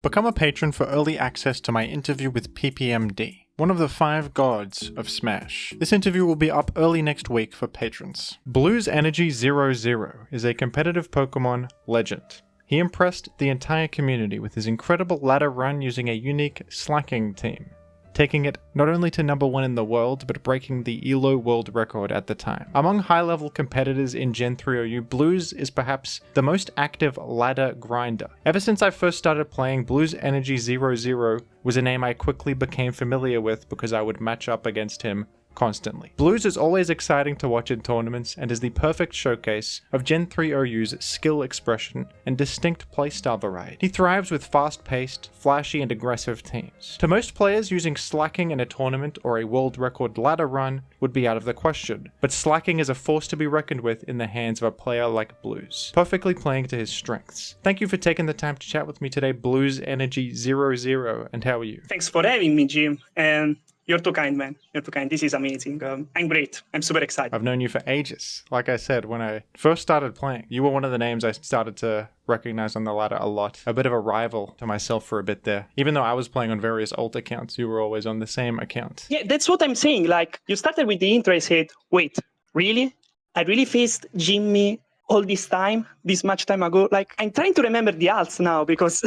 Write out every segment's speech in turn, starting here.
Become a patron for early access to my interview with PPMD, one of the 5 gods of Smash. This interview will be up early next week for patrons. Blues Energy 00 is a competitive Pokemon legend. He impressed the entire community with his incredible ladder run using a unique Slaking team, taking it not only to number 1 in the world, but breaking the ELO world record at the time. Among high-level competitors in Gen 3 OU, Blues is perhaps the most active ladder grinder. Ever since I first started playing, Blues Energy 00 was a name I quickly became familiar with because I would match up against him constantly. Blues is always exciting to watch in tournaments and is the perfect showcase of Gen 3 OU's skill expression and distinct playstyle variety. He thrives with fast-paced, flashy and aggressive teams. To most players, using slacking in a tournament or a world record ladder run would be out of the question, but slacking is a force to be reckoned with in the hands of a player like Blues, perfectly playing to his strengths. Thank you for taking the time to chat with me today, Blues Energy 00, and how are you? Thanks for having me, Jim, and you're too kind, man. You're too kind. This is amazing. I'm great. I'm super excited. I've known you for ages. Like I said, when I first started playing, you were one of the names I started to recognize on the ladder a lot. A bit of a rival to myself for a bit there. Even though I was playing on various alt accounts, you were always on the same account. Yeah, that's what I'm saying. Like, you started with the intro, I said, wait, really? I really faced Jimmy all this time, this much time ago? Like, I'm trying to remember the alts now because...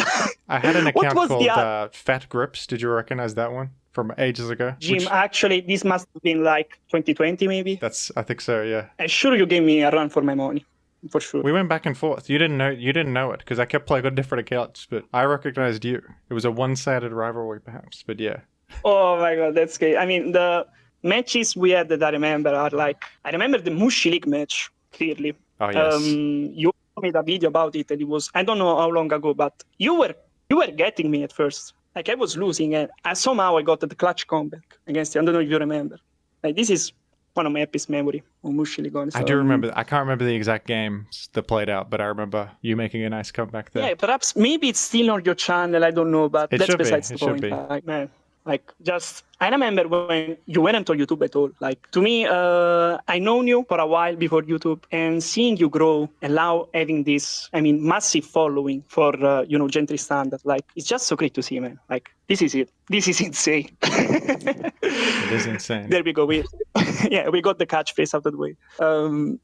I had an account called Fat Grips. Did you recognize that one? From ages ago. Jim, actually, this must have been like 2020, maybe. I think so, yeah. I'm sure you gave me a run for my money, for sure. We went back and forth. You didn't know it because I kept playing on different accounts, but I recognized you. It was a one-sided rivalry, perhaps, but yeah. Oh my god, that's great. I mean, the matches we had that I remember are like, I remember the Mushi League match clearly. Oh yes. You made a video about it, and it was, I don't know how long ago, but you were getting me at first. Like, I was losing, and somehow I got the clutch comeback against you. I don't know if you remember. Like, this is one of my happiest memory on Mushi League. I do remember. I can't remember the exact games that played out, but I remember you making a nice comeback there. Yeah, perhaps, maybe it's still on your channel. I don't know, but that's besides the point. It should be. Like, man, like, just, I remember when you weren't on YouTube at all. Like, to me, I known you for a while before YouTube, and seeing you grow and now having this, I mean, massive following for, Gen 3 standard, like, it's just so great to see, man. Like, this is it. This is insane. It is insane. There we go. We got the catchphrase out of the way.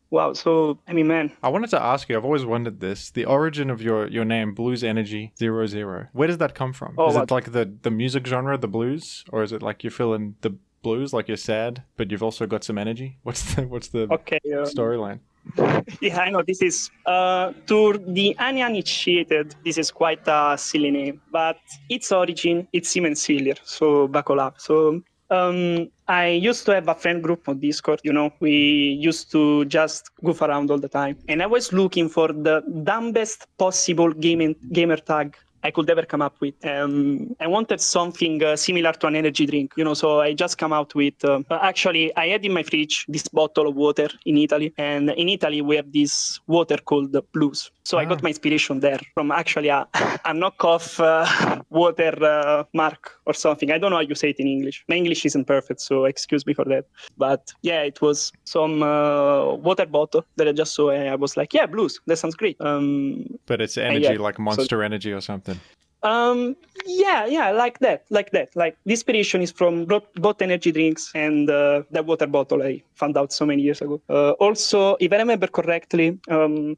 Wow. So, I mean, man. I wanted to ask you, I've always wondered this, the origin of your name, Blues Energy 00. Where does that come from? Is it like the music genre, the blues? Or is it like you're feeling the blues, like you're sad, but you've also got some energy? What's the storyline? Yeah, I know this is to the uninitiated. This is quite a silly name, but its origin it's even sillier. So buckle up. So I used to have a friend group on Discord. We used to just goof around all the time, and I was looking for the dumbest possible gamer tag I could ever come up with. I wanted something similar to an energy drink, so I just come out with, actually, I had in my fridge this bottle of water in Italy, and in Italy we have this water called Blues. So I got my inspiration there from actually a knockoff water mark or something. I don't know how you say it in English. My English isn't perfect, so excuse me for that. But yeah, it was some water bottle that I just saw, and I was like, yeah, Blues, that sounds great. But it's energy, like Monster Energy or something. Yeah, like that. Like the inspiration is from both energy drinks and that water bottle I found out so many years ago. Also, if I remember correctly,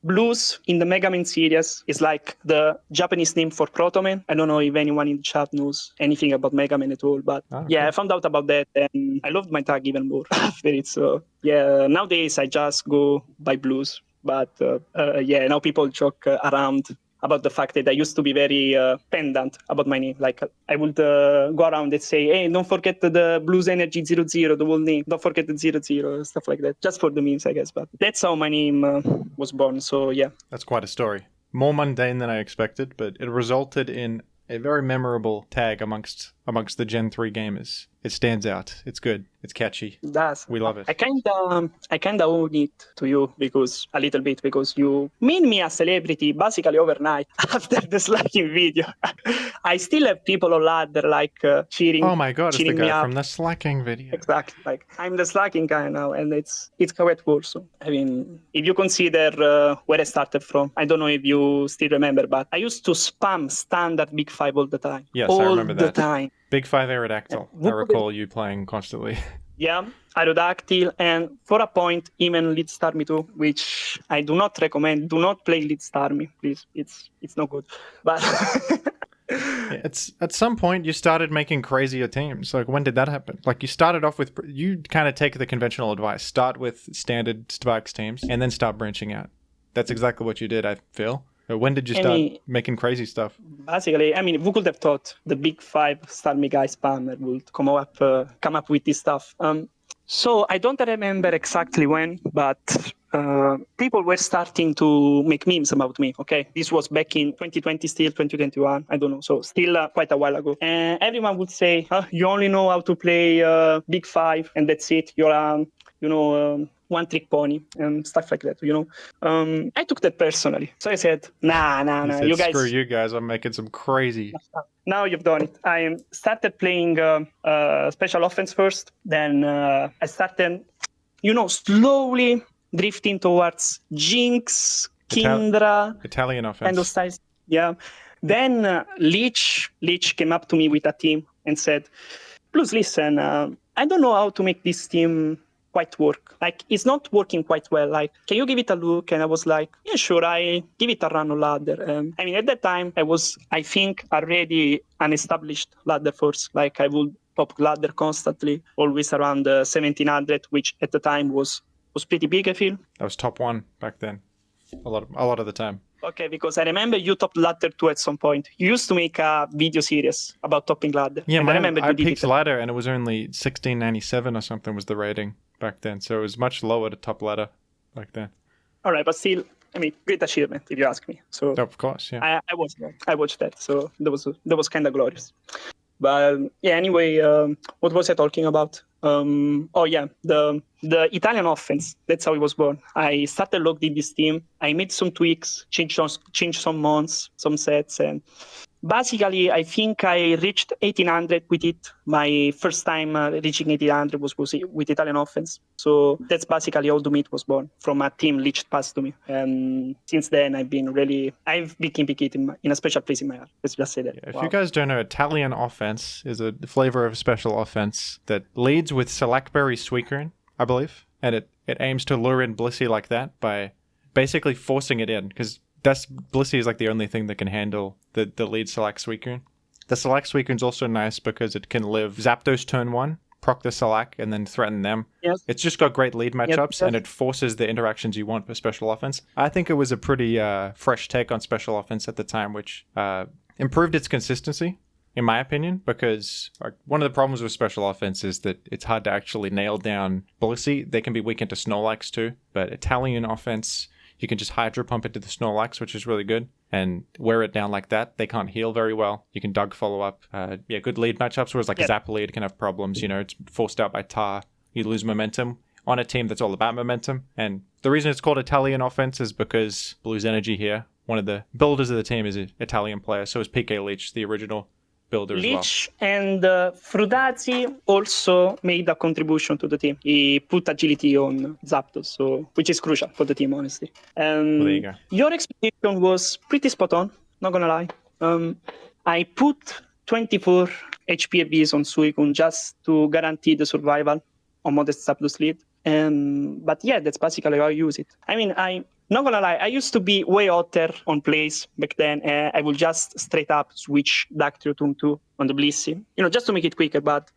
Blues in the Mega Man series is like the Japanese name for Proto Man. I don't know if anyone in the chat knows anything about Mega Man at all, but yeah, I found out about that, and I loved my tag even more after it. So yeah, nowadays I just go by Blues, but now people joke around about the fact that I used to be very pendant about my name. Like, I would go around and say, hey, don't forget the Blues Energy 00, the whole name. Don't forget the 00, stuff like that. Just for the memes, I guess. But that's how my name was born, so yeah. That's quite a story. More mundane than I expected, but it resulted in a very memorable tag amongst the Gen 3 gamers. It stands out. It's good. It's catchy. It does. We love it. I kinda owe it to you because you made me a celebrity basically overnight after the Slaking video. I still have people on ladder like cheering. Oh my god, it's the cheering me guy up. from the Slaking video. Exactly. Like I'm the Slaking guy now, and it's quite worse. I mean, if you consider where I started from, I don't know if you still remember, but I used to spam standard Big Five all the time. Yes, all I remember that. the time. Big 5 Aerodactyl. I recall you playing constantly. Yeah, Aerodactyl, and for a point, even Lead Starmie too, which I do not recommend. Do not play Lead Starmie, please. It's not good. But Yeah, it's at some point you started making crazier teams. Like, when did that happen? Like, you started off with, you kind of take the conventional advice, start with standard Sparks teams and then start branching out. That's exactly what you did, I feel. When did you start making crazy stuff? Basically, I mean, who could have thought the Big Five Starmie guy spammer would come up with this stuff? So I don't remember exactly when, but people were starting to make memes about me. Okay, this was back in 2020, still 2021. I don't know, so still quite a while ago. And everyone would say, "You only know how to play Big Five, and that's it. You're one trick pony and stuff like that, I took that personally. So I said, nah, you guys. Screw you guys, I'm making some crazy. Now you've done it. I started playing special offense first. Then I started, slowly drifting towards Jinx, Kindra. Italian offense. And those styles. Yeah. Then Leech came up to me with a team and said, "Plus, listen, I don't know how to make this team quite work. Like, it's not working quite well. Like, can you give it a look?" And I was like, "Yeah, sure. I give it a run on ladder." I mean, at that time, I was, I think, already an established ladder force. Like, I would top ladder constantly, always around 1700, which at the time was pretty big, I feel. That was top 1 back then, a lot of the time. Okay, because I remember you topped ladder 2 at some point. You used to make a video series about topping ladder. Yeah, I peaked ladder, and it was only 1697 or something was the rating back then. So it was much lower to top ladder back then. All right, but still, I mean, great achievement if you ask me. So of course, yeah. I watched that, so that was kind of glorious. But yeah, anyway, what was I talking about? The Italian offense. That's how it was born. I started logged in this team. I made some tweaks, changed some months, some sets, and basically, I think I reached 1800 with it. My first time reaching 1800 was with Italian offense. So that's basically how the meat was born, from a team leached past to me. And since then, I've become picky in a special place in my heart. Let's just say that. Yeah, if you guys don't know, Italian offense is a flavor of special offense that leads with Select-Berry Suicune, I believe. And it aims to lure in Blissey like that by basically forcing it in, because Blissey is like the only thing that can handle the lead Select Suicune. The Select Suicune's also nice because it can live Zapdos turn 1, proc the Select, and then threaten them. Yes. It's just got great lead matchups, and it forces the interactions you want for special offense. I think it was a pretty fresh take on special offense at the time, which improved its consistency, in my opinion, because one of the problems with special offense is that it's hard to actually nail down Blissey. They can be weak into Snorlax too, but Italian offense, you can just Hydro Pump into the Snorlax, which is really good, and wear it down like that. They can't heal very well. You can Doug follow up. Good lead matchups, whereas like Zap lead can have problems. It's forced out by Tar. You lose momentum on a team that's all about momentum. And the reason it's called Italian offense is because Blue's Energy here, one of the builders of the team, is an Italian player. So is PK Leech, the original builder as well. Leech and Frudazzi also made a contribution to the team. He put agility on Zapdos, which is crucial for the team, honestly. And there you go. Your expectation was pretty spot on, not gonna lie. I put 24 HP ABs on Suicune just to guarantee the survival on Modest Zapdos lead. But yeah, that's basically how I use it. I mean, not gonna lie, I used to be way hotter on plays back then. I would just straight up switch Dactrio Turn 2 on the Blissey, just to make it quicker. But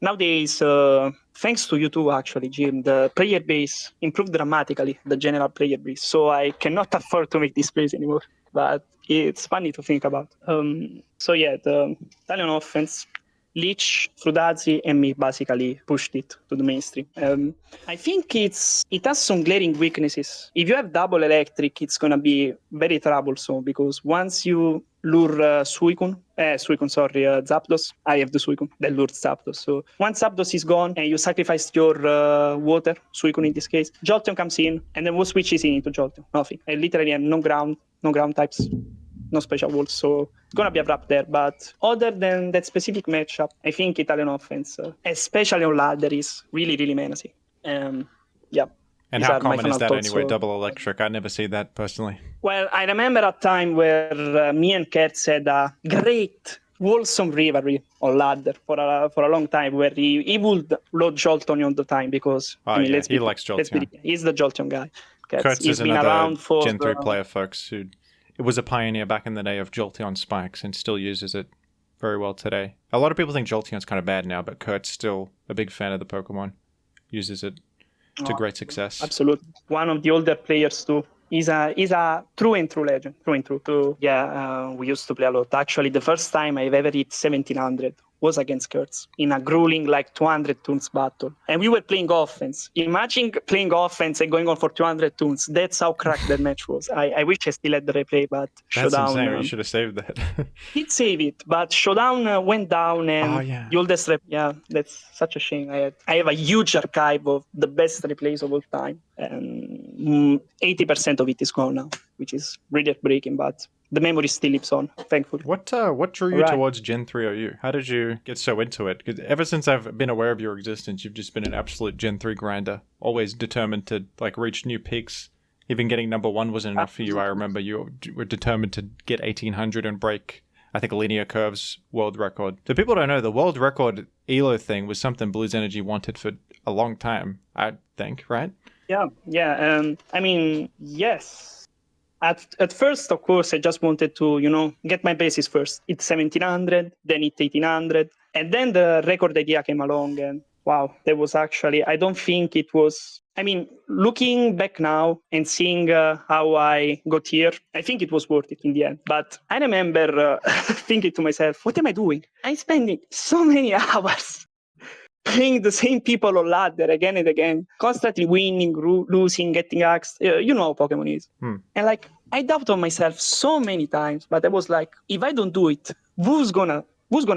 nowadays, thanks to you too, actually, Jim, the player base improved dramatically, the general player base. So I cannot afford to make this plays anymore. But it's funny to think about. So yeah, the Italian offense, Lich, Frudazi, and me basically pushed it to the mainstream. I think it has some glaring weaknesses. If you have double electric, it's gonna be very troublesome because once you lure Zapdos. I have the Suicune that lured Zapdos. So once Zapdos is gone and you sacrifice your water, Suicune in this case, Jolteon comes in, and then what switches in into Jolteon? Nothing. I literally have no ground types, no special walls, so it's gonna be a wrap there. But other than that specific matchup, I think Italian offense, especially on ladder, is really, really menacing. Yeah. And how common is that anyway, double electric? I never see that personally. Well, I remember a time where me and Kurtz had a great, wholesome rivalry on ladder for a long time, where he would load Jolteon all the time because he likes Jolteon. He's the Jolteon guy. Kurtz is another Gen 3 player, folks, who was a pioneer back in the day of Jolteon spikes and still uses it very well today. A lot of people think Jolteon's kind of bad now, but Kurt's still a big fan of the Pokemon. Uses it to great success. Absolutely. One of the older players too. He's a true and true legend. True and true. We used to play a lot. Actually, the first time I've ever hit 1700 was against Kurtz in a grueling 200 turns battle. And we were playing offense. Imagine playing offense and going on for 200 turns. That's how cracked that match was. I wish I still had the replay, but That's insane. You should have saved that. He'd save it, but Showdown went down and the oldest that's such a shame. I have a huge archive of the best replays of all time. And 80% of it is gone now, which is really breaking, but the memory still lives on, thankfully. What drew you towards Gen 3 OU? How did you get so into it? Because ever since I've been aware of your existence, you've just been an absolute Gen 3 grinder, always determined to reach new peaks. Even getting number 1 wasn't enough for you. I remember you were determined to get 1800 and break, I think, Linear Curve's world record. So people don't know, the world record ELO thing was something Blues Energy wanted for a long time, I think, right? Yeah. I mean, yes. At first, of course, I just wanted to, get my bases first. It's 1700, then it's 1800, and then the record idea came along, and wow, that was actually, I don't think it was, looking back now and seeing how I got here, I think it was worth it in the end. But I remember thinking to myself, what am I doing? I'm spending so many hours playing the same people on ladder again and again, constantly winning, losing, getting axed. You know how Pokemon is. And I doubted on myself so many times, but I was like, if I don't do it, who's gonna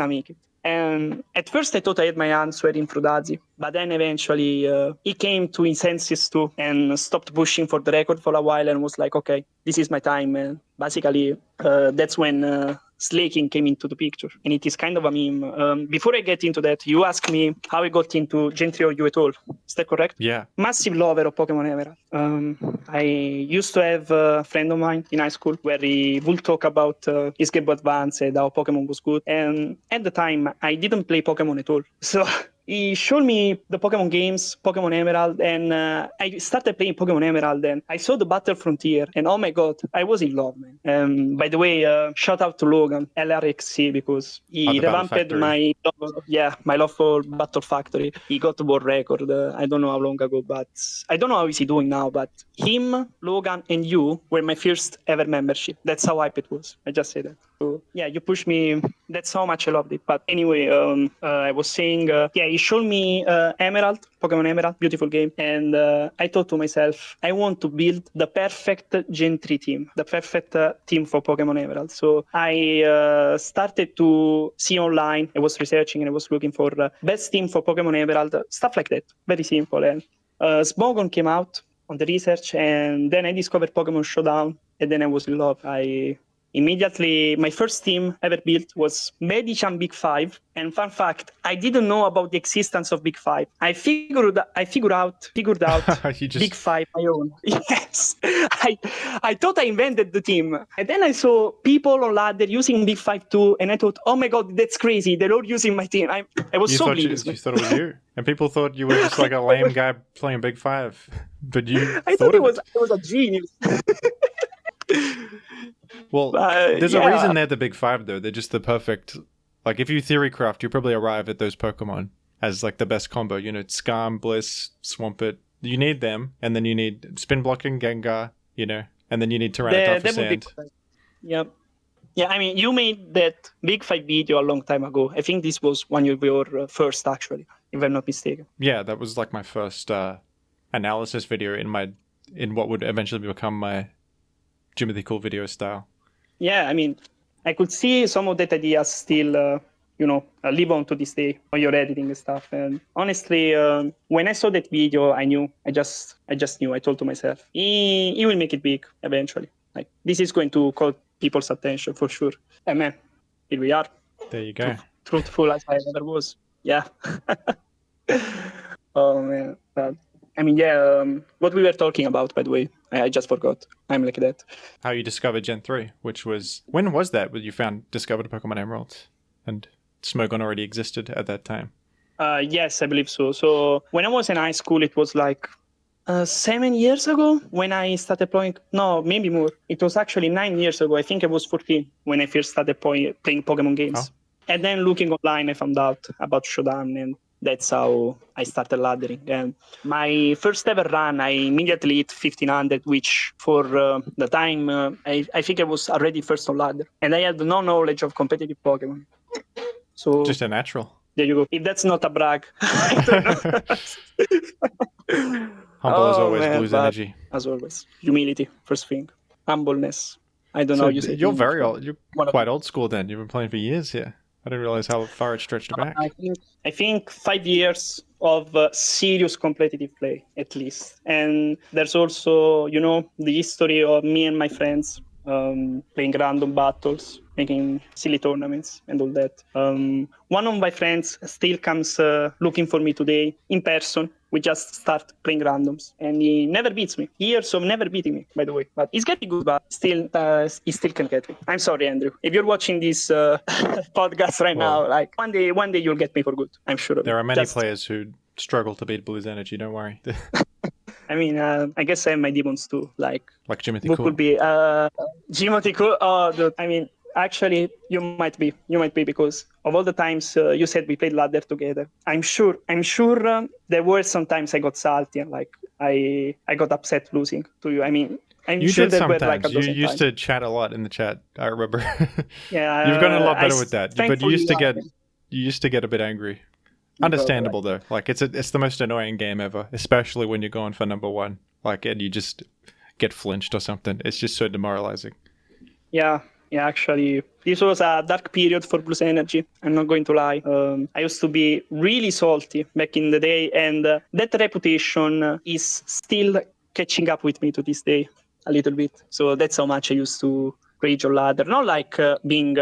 make it? And at first I thought I had my answer in Frudazi, but then eventually he came to his senses too and stopped pushing for the record for a while and was like, okay, this is my time. And basically, that's when Slaking came into the picture, and it is kind of a meme. Before I get into that, you asked me how I got into Gen 3 OU at all. Is that correct? Yeah. Massive lover of Pokemon Emerald. I used to have a friend of mine in high school where he would talk about his Game Boy Advance and how Pokemon was good. And at the time, I didn't play Pokemon at all. So he showed me the Pokemon games, Pokemon Emerald, and I started playing Pokemon Emerald, and I saw the Battle Frontier, and oh my god, I was in love, man. By the way, shout out to Logan, LRXC, because he revamped my love for Battle Factory. He got the world record, I don't know how long ago, but I don't know how is he doing now, but him, Logan, and you were my first ever membership. That's how hype it was. I just say that. So yeah, you pushed me. That's how much I loved it. But anyway, I was saying, he showed me Emerald, Pokemon Emerald, beautiful game. And I thought to myself, I want to build the perfect Gen 3 team, the perfect team for Pokemon Emerald. So I started to see online. I was researching and I was looking for best team for Pokemon Emerald, stuff like that. Very simple. And Smogon came out on the research, and then I discovered Pokemon Showdown, and then I was in love. Immediately, my first team ever built was Medichan Big 5. And fun fact, I didn't know about the existence of Big 5. I figured out Big 5 my own. Yes. I thought I invented the team. And then I saw people on ladder using Big 5 too. And I thought, oh my god, that's crazy. They're all using my team. I was so pleased. You thought it was you. And people thought you were just like a lame guy playing Big 5. But I thought it was a genius. Well, there's a reason they're the Big 5, though. They're just the perfect... if you theorycraft, you probably arrive at those Pokemon as, the best combo. Skarm, Bliss, Swampert. You need them, and then you need Spin Blocking, Gengar, and then you need Tyranitar for Sand. Yep. Yeah, I mean, you made that Big Five video a long time ago. I think this was one of your first, actually, if I'm not mistaken. Yeah, that was like my first analysis video in what would eventually become my Jimothy Cool video style. Yeah, I mean, I could see some of that ideas still, live on to this day on your editing and stuff. And honestly, when I saw that video, I knew. I just knew. I told to myself, he will make it big eventually. Like this is going to call people's attention for sure. And man, here we are. There you go. Truthful as I ever was. Yeah. Oh man. But, I mean, yeah. What we were talking about, by the way, I just forgot. I'm like that. How you discovered Gen 3, which was... When was that when you discovered Pokemon Emerald? And Smogon already existed at that time? Yes, I believe so. So when I was in high school, it was like 7 years ago when I started playing. No, maybe more. It was actually 9 years ago. I think I was 14 when I first started playing Pokemon games. Oh. And then looking online, I found out about Shodan, and that's how I started laddering. And my first ever run, I immediately hit 1500, which for the time, I think I was already first on ladder. And I had no knowledge of competitive Pokemon. So just a natural. There you go. If that's not a brag. Humble as always, man, Blues energy. As always. Humility, first thing. Humbleness. I don't know how you say it. You're very old. You're quite old school then. You've been playing for years here. I didn't realize how far it stretched back. I think 5 years of serious competitive play, at least. And there's also, the history of me and my friends playing random battles, making silly tournaments and all that. One of my friends still comes looking for me today in person. We just start playing randoms, and he never beats me. Years of never beating me, by the way. But he's getting good, but still, he still can get me. I'm sorry, Andrew. If you're watching this podcast right now, like one day you'll get me for good. I'm sure of it. There are many players who struggle to beat Blues energy. Don't worry. I mean, I guess I have my demons too. Like Jimothy who Cool. Could be Jimothy Cool. Oh, dude. I mean, actually, you might be because of all the times you said we played ladder together. I'm sure there were some times I got salty and like I got upset losing to you. I mean, I'm sure there were like a dozen You used times. to chat a lot in the chat. I remember. Yeah, you've gotten a lot better with that. But you used to get a bit angry. Understandable though. Like it's the most annoying game ever, especially when you're going for number one. Like and you just get flinched or something. It's just so demoralizing. Yeah, actually, this was a dark period for Blues Energy. I'm not going to lie. I used to be really salty back in the day, and that reputation is still catching up with me to this day a little bit. So that's how much I used to rage or ladder. Not like being,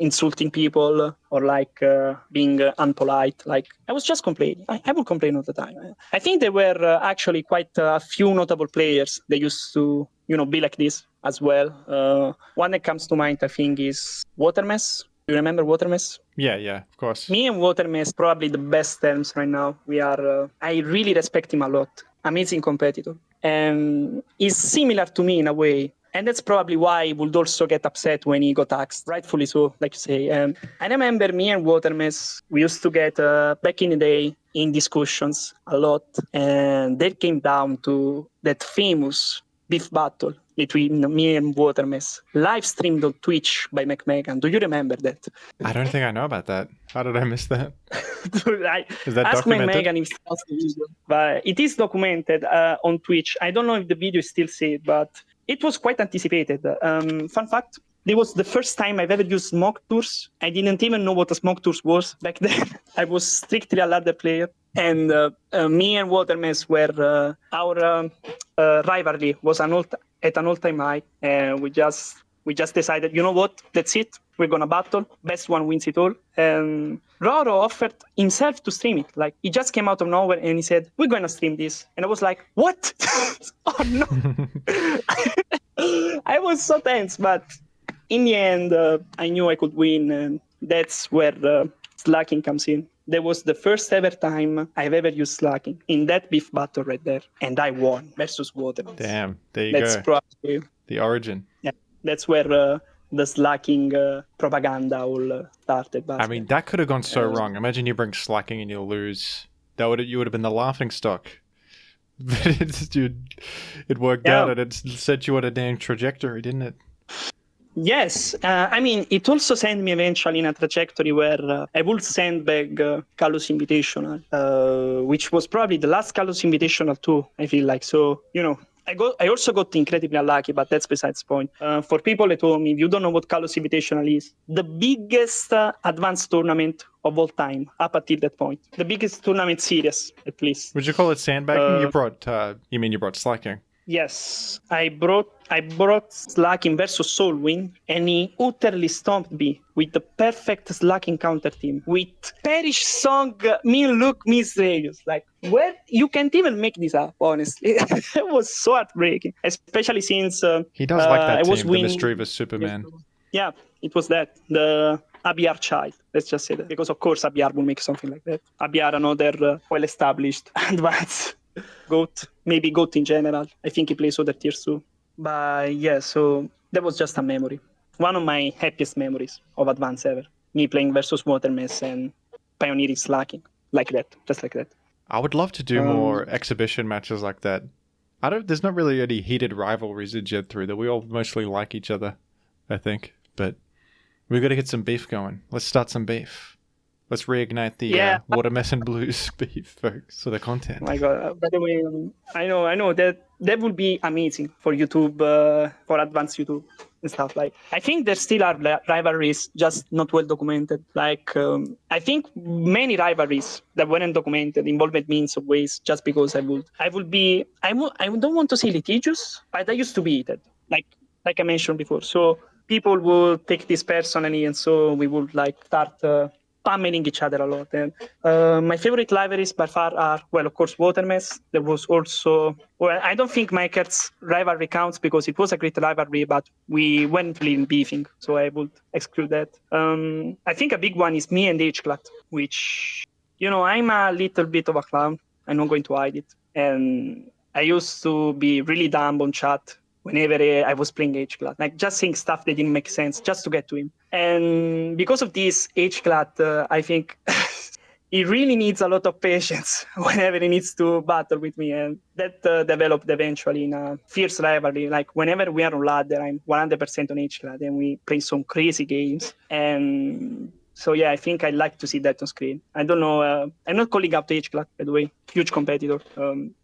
insulting people or like being unpolite. Like I was just complaining. I would complain all the time. I think there were actually quite a few notable players that used to, be like this as well. One that comes to mind, I think, is Watermess. Do you remember Watermess? Yeah, of course. Me and Watermess, probably the best terms right now. We are. I really respect him a lot. Amazing competitor. And he's similar to me in a way. And that's probably why he would also get upset when he got axed, rightfully so, like you say. I remember me and Watermess, we used to get, back in the day, in discussions a lot. And that came down to that famous beef battle between me and Watermess, live streamed on Twitch by McMegan. Do you remember that? I don't think I know about that. How did I miss that? Dude, is that ask documented? McMegan if that's the video. But it is documented on Twitch. I don't know if the video is still saved, but it was quite anticipated. Fun fact, it was the first time I've ever used smoke tours. I didn't even know what a smoke tours was back then. I was strictly a ladder player. And me and Watermess were, our rivalry was at an all-time high. And we just decided, you know what, that's it. We're going to battle. Best one wins it all. And Roro offered himself to stream it. Like, he just came out of nowhere and he said, we're going to stream this. And I was like, what? Oh, no. I was so tense, but in the end, I knew I could win. And that's where Slaking comes in. That was the first ever time I've ever used Slaking in that beef battle right there. And I won versus Watermess. Damn, there you that's go. Probably, the origin. Yeah, that's where the Slaking propaganda all started. I mean, that could have gone so wrong. Imagine you bring Slaking and you lose. You would have been the laughing stock. But it worked out and it set you on a damn trajectory, didn't it? Yes, I mean, it also sent me eventually in a trajectory where I would sandbag Kalos Invitational, which was probably the last Kalos Invitational too, I feel like. So, I also got incredibly unlucky, but that's besides the point. For people at home, if you don't know what Kalos Invitational is, the biggest advanced tournament of all time up until that point. The biggest tournament series, at least. Would you call it sandbagging? You brought slaking. Yes, I brought Slaking versus Soulwind, and he utterly stomped me with the perfect Slaking counter team, with Perish Song, Me Look, Me Serious. Like, where you can't even make this up, honestly. It was so heartbreaking, especially since He does like that I was team, the winning. mischievous Superman. Yeah, it was that. The Abiar child, let's just say that. Because, of course, Abiar will make something like that. Abiar, another well-established advanced GOAT, maybe GOAT in general. I think he plays other tiers too. But yeah, so that was just a memory. One of my happiest memories of Advance ever. Me playing versus Watermess and pioneering Slaking. Like that, just like that. I would love to do more exhibition matches like that. There's not really any heated rivalries in Gen 3 that we all mostly like each other, I think. But we've got to get some beef going. Let's start some beef. Let's reignite the Watermess and Blues beef for the content. Oh my God. By the way, I know that would be amazing for YouTube, for advanced YouTube and stuff. Like, I think there still are rivalries, just not well documented. Like, I think many rivalries that weren't documented involved me in some ways, just because I don't want to say litigious, but I used to be heated, like I mentioned before. So people would take this personally, and so we would start pummeling each other a lot. And my favorite rivalries by far are, well, of course, Watermess. There was also, well, I don't think Maker's rivalry counts because it was a great rivalry, but we weren't really beefing, so I would exclude that. I think a big one is me and HClat, which, I'm a little bit of a clown. I'm not going to hide it. And I used to be really dumb on chat whenever I was playing HClat, like just saying stuff that didn't make sense just to get to him. And because of this, HClat, I think he really needs a lot of patience whenever he needs to battle with me. And that developed eventually in a fierce rivalry. Like whenever we are on ladder, I'm 100% on HClat and we play some crazy games. And so, yeah, I think I'd like to see that on screen. I don't know. I'm not calling up the HClat, by the way. Huge competitor.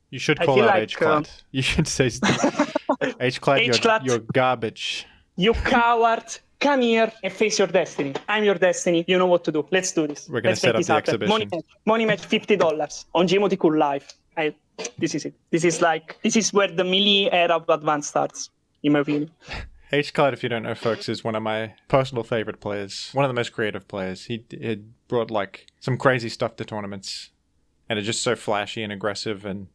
You should call out HClat. You should say, HClat, you're garbage. You coward. Come here and face your destiny. I'm your destiny. You know what to do. Let's do this. We're going to set up the exhibition. Money match $50 on Jimothy Cool Live. This is it. This is where the melee era of Advance starts, in my opinion. HClat, if you don't know, folks, is one of my personal favorite players. One of the most creative players. He brought some crazy stuff to tournaments, and it's just so flashy and aggressive. And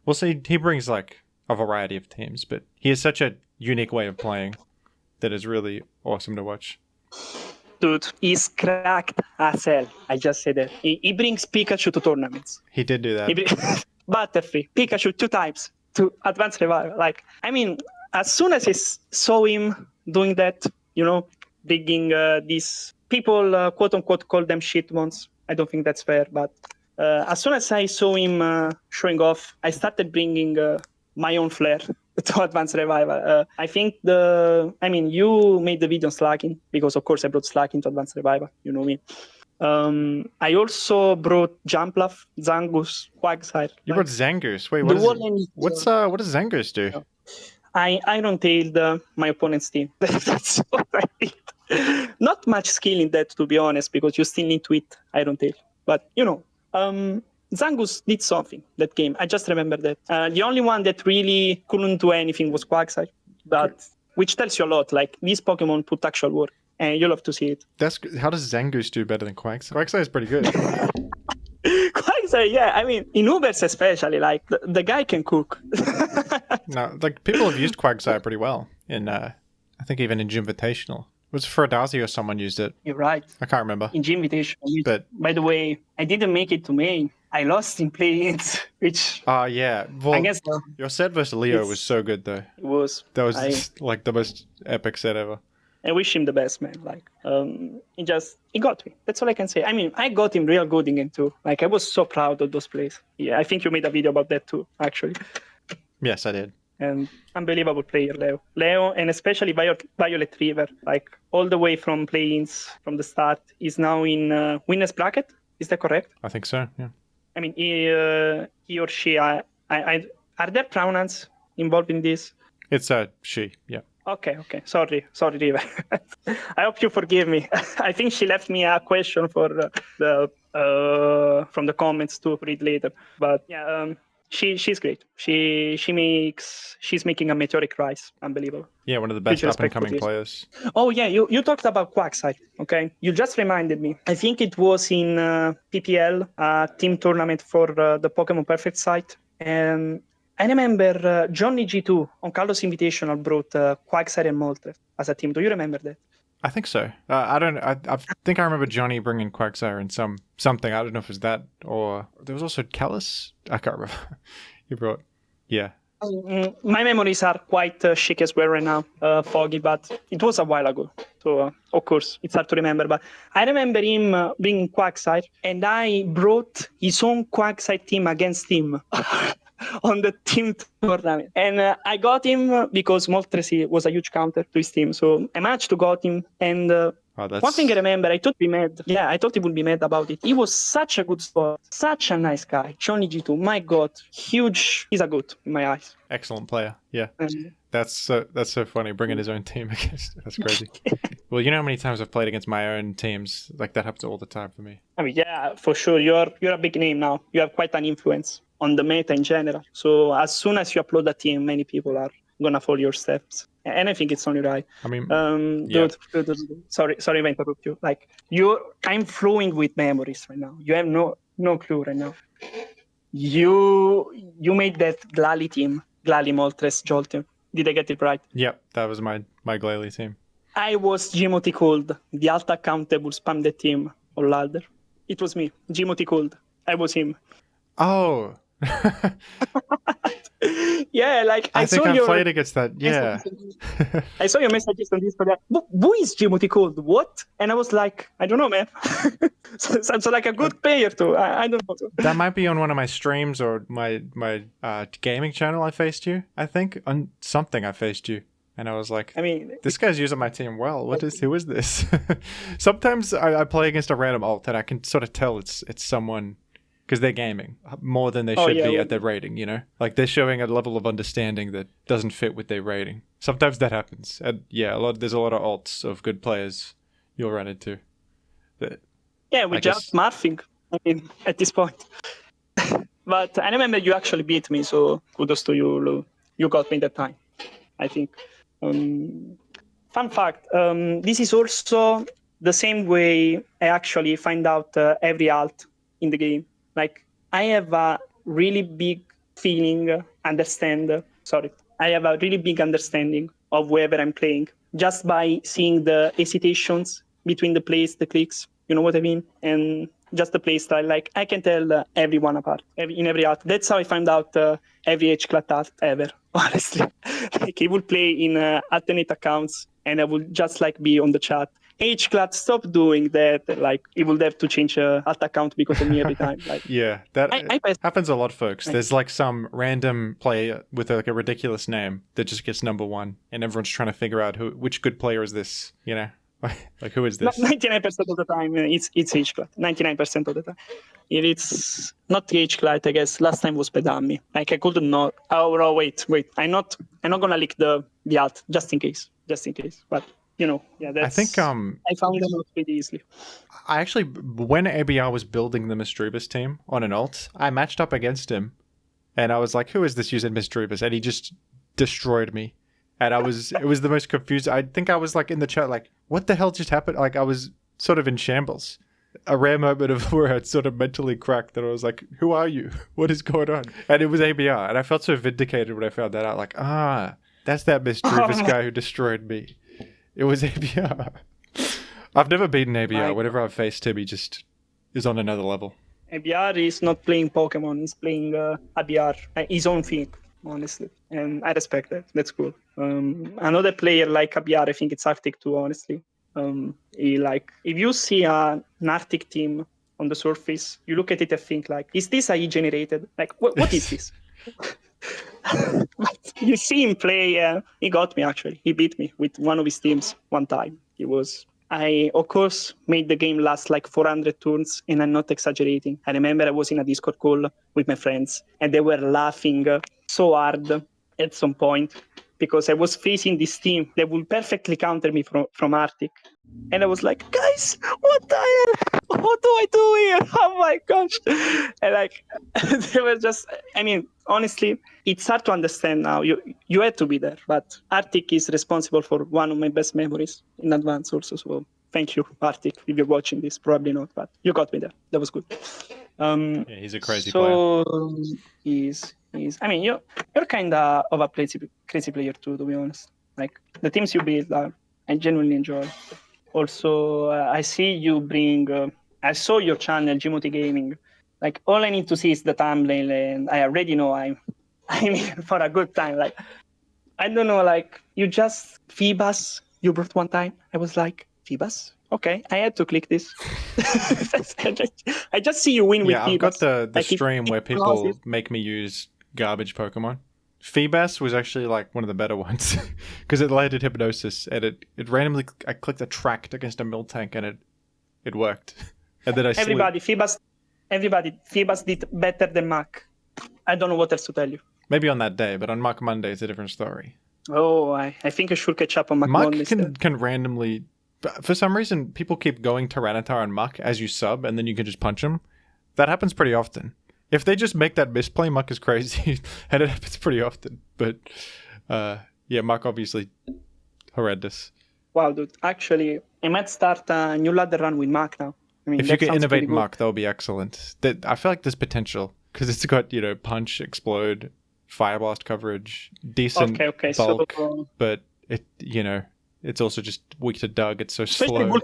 we'll see. He brings a variety of teams, but he has such a unique way of playing that is really awesome to watch. Dude, he's cracked as hell. I just said that. He brings Pikachu to tournaments. He did do that. Butterfree, Pikachu 2 times to Advanced Revival. As soon as I saw him doing that, bringing these people, quote unquote, call them shit ones. I don't think that's fair, but as soon as I saw him showing off, I started bringing my own flair to Advanced Revival. I think you made the video on Slaking, because of course I brought Slaking to Advanced Revival, you know me. I also brought Jumpluff, Zangoose, Quagsire. You brought Zangoose? Wait, what does Zangoose do? I Iron-tailed my opponent's team. That's what I did. Not much skill in that, to be honest, because you still need to hit Iron-tail. But, Zangoose did something that game. I just remember that. The only one that really couldn't do anything was Quagsire, which tells you a lot. Like, these Pokemon put actual work, and you'll have to see it. How does Zangoose do better than Quagsire? Quagsire is pretty good. Quagsire, yeah. In Ubers especially, the guy can cook. No, people have used Quagsire pretty well in, I think even in Jimvitational. It was Ferdazi or someone used it. You're right. I can't remember. In Jimvitational. But by the way, I didn't make it to main. I lost in play-ins, which... yeah. Well, I guess your set versus Leo was so good, though. It was. That was the most epic set ever. I wish him the best, man. He got me. That's all I can say. I got him real good in game 2. I was so proud of those plays. Yeah, I think you made a video about that too, actually. Yes, I did. and unbelievable player, Leo. Leo, and especially Violet River, like all the way from play-ins from the start, is now in winners bracket. Is that correct? I think so, yeah. I mean, he or she, are there pronouns involved in this? It's she, yeah. Okay. Sorry, River. I hope you forgive me. I think she left me a question for from the comments to read later. But yeah, she's great. She's making a meteoric rise. Unbelievable. Yeah, one of the best up and coming players. Oh yeah, you talked about Quagsire. Okay, you just reminded me. I think it was in PPL, a team tournament for the Pokemon Perfect site, and I remember Johnny G2 on Carlos Invitational brought Quagsire and Moltres as a team. Do you remember that? I think so. I think I remember Johnny bringing Quagsire and something. I don't know if it was that or there was also Callus. I can't remember. He brought, yeah. My memories are quite chic as well right now, foggy, but it was a while ago. So, of course, it's hard to remember. But I remember him bringing Quagsire, and I brought his own Quagsire team against him on the team tournament. And I got him because Moltres was a huge counter to his team. So I managed to got him. And one thing I remember, I thought he mad. Yeah, I thought he would be mad about it. He was such a good sport, such a nice guy. Johnny G2, my God, huge. He's a good in my eyes. Excellent player. Yeah, that's so funny. Bringing his own team against. That's crazy. Well, you know how many times I've played against my own teams? Like that happens all the time for me. I mean, yeah, for sure. You're a big name now. You have quite an influence on the meta in general. So as soon as you upload a team, many people are gonna follow your steps. And I think it's only right. I mean, dude, sorry if I interrupt you. Like I'm flowing with memories right now. You have no clue right now. You made that Glalie team, Glalie, Moltres, Jolteon. Did I get it right? Yep, that was my Glalie team. I was Jimothy Cold, the alt accountable spam the team on Ladder. It was me, Jimothy Cold. I was him. Oh. Yeah, like I think I played against that. Yeah. I saw your messages on Discord. Who is Jimothy Cold? What? And I was like, I don't know, man. Sounds like a good player too. I don't know. That might be on one of my streams or my gaming channel. I faced you. I think on something I faced you, and I was like, I mean, this guy's using my team well. Who is this? Sometimes I play against a random alt and I can sort of tell it's someone. Because they're gaming more than they should be at their rating, you know? Like they're showing a level of understanding that doesn't fit with their rating. Sometimes that happens. And yeah, there's a lot of alts of good players you'll run into. Yeah, we just morphing, I mean, at this point. But I remember you actually beat me, so kudos to you, Lou. You got me that time, I think. Fun fact, this is also the same way I actually find out every alt in the game. Like, I have a really big understanding of whoever I'm playing just by seeing the hesitations between the plays, the clicks, you know what I mean? And just the play style. Like, I can tell everyone apart in every art. That's how I found out every H-Clat art ever, honestly. Like, he would play in alternate accounts and I would just like be on the chat. H-Clat, stop doing that. Like, he will have to change alt account because of me every time. Like, yeah, that happens a lot, folks. There's like some random player with like a ridiculous name that just gets number one, and everyone's trying to figure out which good player is this, you know? Like, who is this? 99% of the time, it's H-Clat. 99% of the time. If it's not H-Clat, I guess last time was Pedami. Like, I could not. Oh, no, wait. I'm not gonna leak the alt just in case. But you know, yeah, that's, I think I found them out pretty easily. I actually, when ABR was building the Misdreebus team on an alt, I matched up against him, and I was like, "Who is this using Misdreebus?" And he just destroyed me, and it was the most confused. I think I was like in the chat, like, "What the hell just happened?" Like I was sort of in shambles. A rare moment of where I'd sort of mentally cracked that I was like, "Who are you? What is going on?" And it was ABR, and I felt so vindicated when I found that out. Like, that's that Misdreebus guy who destroyed me. It was ABR. I've never beaten ABR. Whenever I've faced him, he just is on another level. ABR is not playing Pokemon. He's playing ABR, his own thing, honestly. And I respect that. That's cool. Another player like ABR, I think it's Arctic too, honestly. If you see an Arctic team on the surface, you look at it and think like, is this AI generated? Like, what is this? But you see him play. He got me actually. He beat me with one of his teams one time. I of course made the game last like 400 turns, and I'm not exaggerating. I remember I was in a Discord call with my friends, and they were laughing so hard at some point because I was facing this team that would perfectly counter me from Arctic. And I was like, guys, what the hell? What do I do here? Oh my gosh. And like, they were just, I mean, honestly, it's hard to understand now. You had to be there, but Arctic is responsible for one of my best memories in advance also. So thank you, Arctic, if you're watching this. Probably not, but you got me there. That was good. Yeah, he's a crazy player. He's. I mean, you're kind of a crazy player too, to be honest. Like the teams you build I genuinely enjoy. Also, I see you bring. I saw your channel, Jimothy Gaming. Like all I need to see is the thumbnail, and I already know I'm in for a good time. Like I don't know, like you just Phoebus you brought one time. I was like Phoebus. Okay, I had to click this. I just see you win with Yeah, Phoebus. I've got the like stream where people make me use garbage Pokemon. Feebas was actually like one of the better ones because it landed hypnosis and it randomly I clicked attract against a Miltank and it worked. And then everybody Phoebus did better than Mac. I don't know what else to tell you. Maybe on that day, but on Mac Monday it's a different story. Oh, I think I should catch up on Mac Monday. Can randomly, for some reason, people keep going Tyranitar and Muck as you sub, and then you can just punch them. That happens pretty often. If they just make that misplay, Muck is crazy, and it happens pretty often. But yeah, Muck obviously horrendous. Wow, dude. Actually, I might start a new ladder run with Muck now. I mean, if you can innovate Muck, that would be excellent. I feel like there's potential because it's got punch, explode, fire blast coverage, decent bulk, but it it's also just weak to Dug. It's so slow.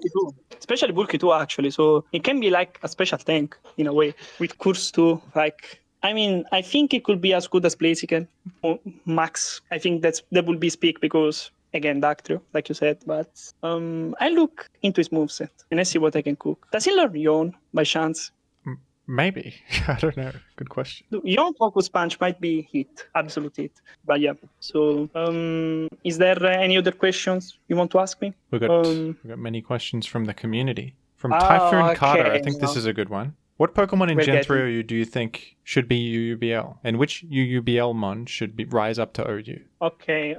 Especially bulky too, actually. So it can be like a special tank in a way with Curse too. Like, I mean, I think it could be as good as Blaziken or Max. I think that will be speak because again, Dactrio, like you said. But I look into his moveset and I see what I can cook. Does he learn Yawn by chance? Maybe. I don't know. Good question. Yawn Focus Punch might be hit, absolute hit. But yeah. So, is there any other questions you want to ask me? We got many questions from the community. From Typhoon Carter, I think this is a good one. What Pokemon in Gen 3 do you think should be UUBL? And which UUBL mon should rise up to OU? Okay,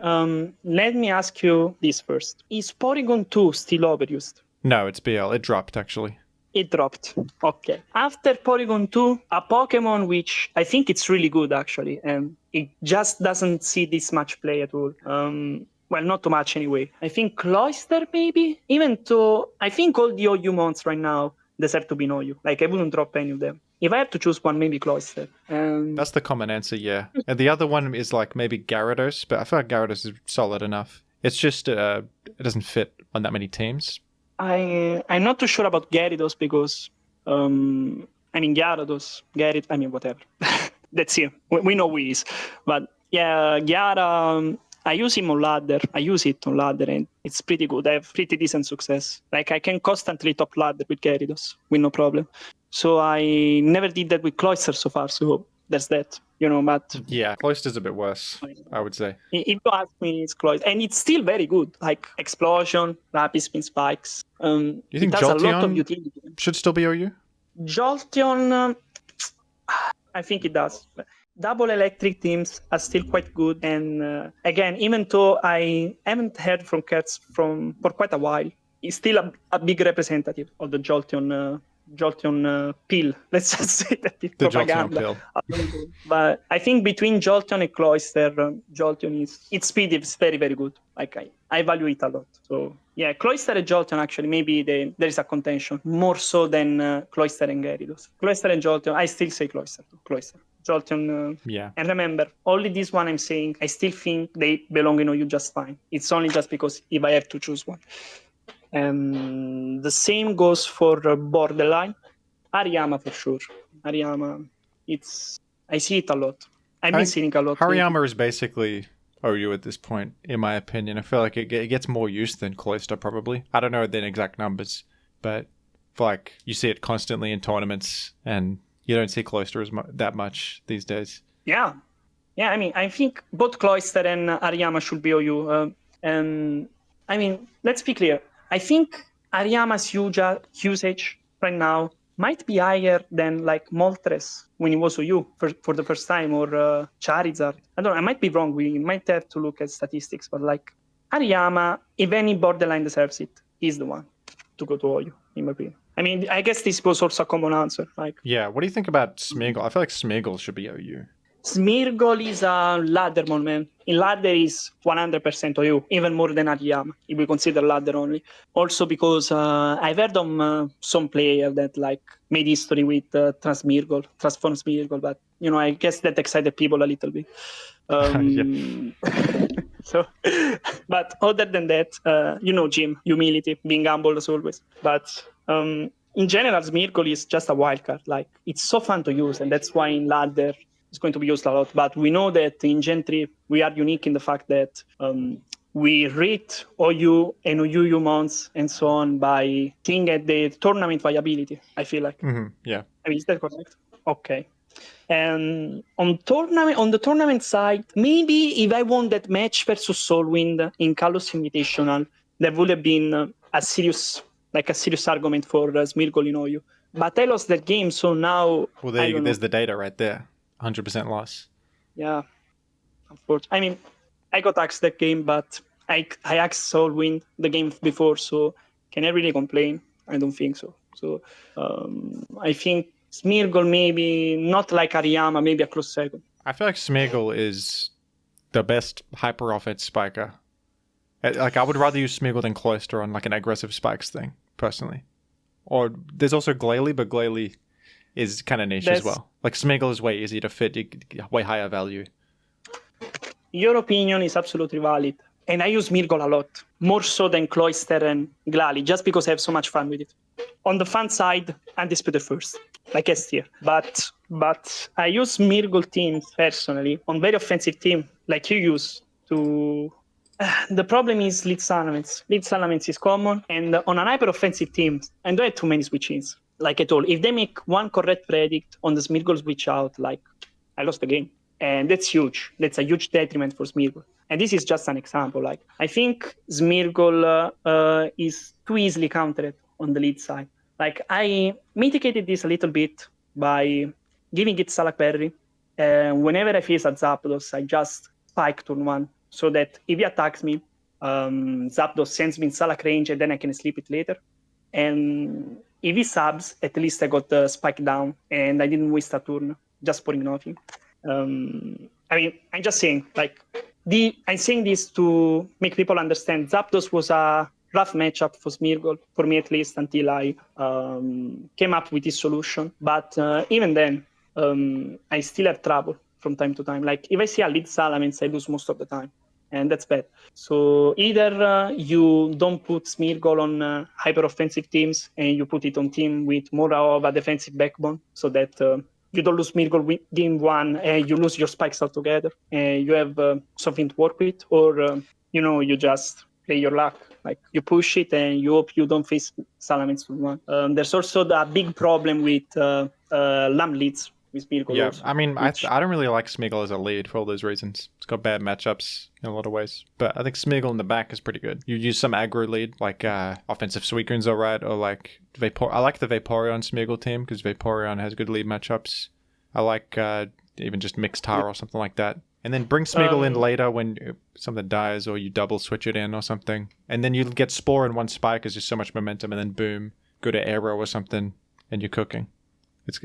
let me ask you this first. Is Porygon 2 still overused? No, it's BL. It dropped, actually. It dropped. Okay. After Porygon 2, a Pokemon which I think it's really good, actually, and it just doesn't see this much play at all. Well, not too much anyway. I think Cloyster, maybe? Even though I think all the OU mons right now deserve to be in OU. Like, I wouldn't drop any of them. If I have to choose one, maybe Cloyster. That's the common answer, yeah. And the other one is like maybe Gyarados, but I feel like Gyarados is solid enough. It's just it doesn't fit on that many teams. I'm not too sure about Gyarados because, Gyarados, whatever. That's him. We know who he is. But yeah, Gyara, I use him on ladder. I use it on ladder and it's pretty good. I have pretty decent success. Like I can constantly top ladder with Gyarados with no problem. So I never did that with Cloyster so far. So there's that, but... Yeah, Cloyster's a bit worse, I would say. If you ask me, it's Cloyster. And it's still very good. Like Explosion, Rapid Spin Spikes. You think Jolteon should still be OU? Jolteon, I think it does. Double electric teams are still quite good. And again, even though I haven't heard from Kurtz for quite a while, he's still a big representative of the Jolteon pill. Let's just say that it's propaganda. Jolteon pill. But I think between Jolteon and Cloyster, Jolteon its speed is very, very good. Like I value it a lot. So yeah, Cloyster and Jolteon actually maybe there is a contention more so than Cloyster and Gyarados. Cloyster and Jolteon, I still say Cloyster. Jolteon. Yeah. And remember, only this one I'm saying, I still think they belong in OU just fine. It's only just because if I have to choose one. The same goes for Borderline. Hariyama for sure. Hariyama, I see it a lot. I've been seeing it a lot. Hariyama is basically OU at this point, in my opinion. I feel like it gets more use than Cloyster probably. I don't know the exact numbers, but I feel like you see it constantly in tournaments, and you don't see Cloyster that much these days. Yeah. Yeah, I mean, I think both Cloister and Ariyama should be OU. And I mean, let's be clear. I think Ariyama's usage right now might be higher than like Moltres when it was OU for the first time, or Charizard. I don't know, I might be wrong. We might have to look at statistics, but like Ariyama, if any borderline deserves it, is the one to go to OU, in my opinion. I mean, I guess this was also a common answer. Like, Yeah, what do you think about Smeagol? I feel like Smeagol should be OU. Smeargle is a ladder man. In ladder is 100% OU, even more than Ariyama, if we consider ladder only. Also because I've heard of some player that like made history with Transform Smeargle, but you know, I guess that excited people a little bit. Yeah. So, but other than that, you know, Jim, humility, being humble as always. But in general, Smeargle is just a wildcard. Like, it's so fun to use, and that's why in ladder it's going to be used a lot. But we know that in Gen 3, we are unique in the fact that we rate OU and OUU mounts and so on by looking at the tournament viability, I feel like. Yeah. I mean, is that correct? Okay. And on the tournament side, maybe if I won that match versus Solwind in Kalos Invitational, there would have been a serious argument for Smeargle in OU. But I lost that game, so now Well, there's the data right there. 100% loss. Yeah, unfortunately. I mean, I got axed that game, but I axed Solwind the game before, so can I really complain? I don't think so. So I think Smeargle maybe not like Ariyama, maybe a close second. I feel like Smeagol is the best hyper offense spiker. Like, I would rather use Smeagol than Cloister on like an aggressive spikes thing, personally. Or there's also Glalie, but Glalie is kind of niche as well. Like, Smeagol is way easier to fit, way higher value. Your opinion is absolutely valid. And I use Smeargle a lot, more so than Cloister and Glalie, just because I have so much fun with it. On the fun side, Undisputed first, like S tier. But I use Smeargle teams personally on very offensive team, like you use to... The problem is lead salamence. Lead salamence is common, and on an hyper-offensive team, I don't have too many switch-ins, like at all. If they make one correct predict on the Smeargle switch out, like, I lost the game. And that's huge. That's a huge detriment for Smeargle. And this is just an example. Like, I think Smeargle is too easily countered on the lead side. Like, I mitigated this a little bit by giving it Salak Berry. Whenever I face a Zapdos, I just spike turn 1, so that if he attacks me, Zapdos sends me in Salak range, and then I can sleep it later. And if he subs, at least I got the spike down, and I didn't waste a turn just pouring nothing. I mean, I'm just saying, like, I'm saying this to make people understand. Zapdos was a rough matchup for Smeargle, for me at least, until I came up with this solution. But even then, I still have trouble from time to time. Like, if I see a lead Salamence, I lose most of the time, and that's bad. So either you don't put Smeargle on hyper-offensive teams, and you put it on team with more of a defensive backbone, so that you don't lose Smeargle game 1, and you lose your spikes altogether, and you have something to work with, or you just play your luck. Like, you push it, and you hope you don't face Salamence to 1. There's also the big problem with Lamb leads with Smeargle. Yeah, also, I mean, I don't really like Smeagol as a lead for all those reasons. It's got bad matchups in a lot of ways. But I think Smeagol in the back is pretty good. You use some aggro lead, like offensive Suicune's alright, or like I like the Vaporeon Smeagol team, because Vaporeon has good lead matchups. I like even just Mixtar or something like that. And then bring Smeagol in later when something dies, or you double switch it in or something. And then you get Spore in one spike, because there's so much momentum, and then boom, go to Aero or something, and you're cooking. It's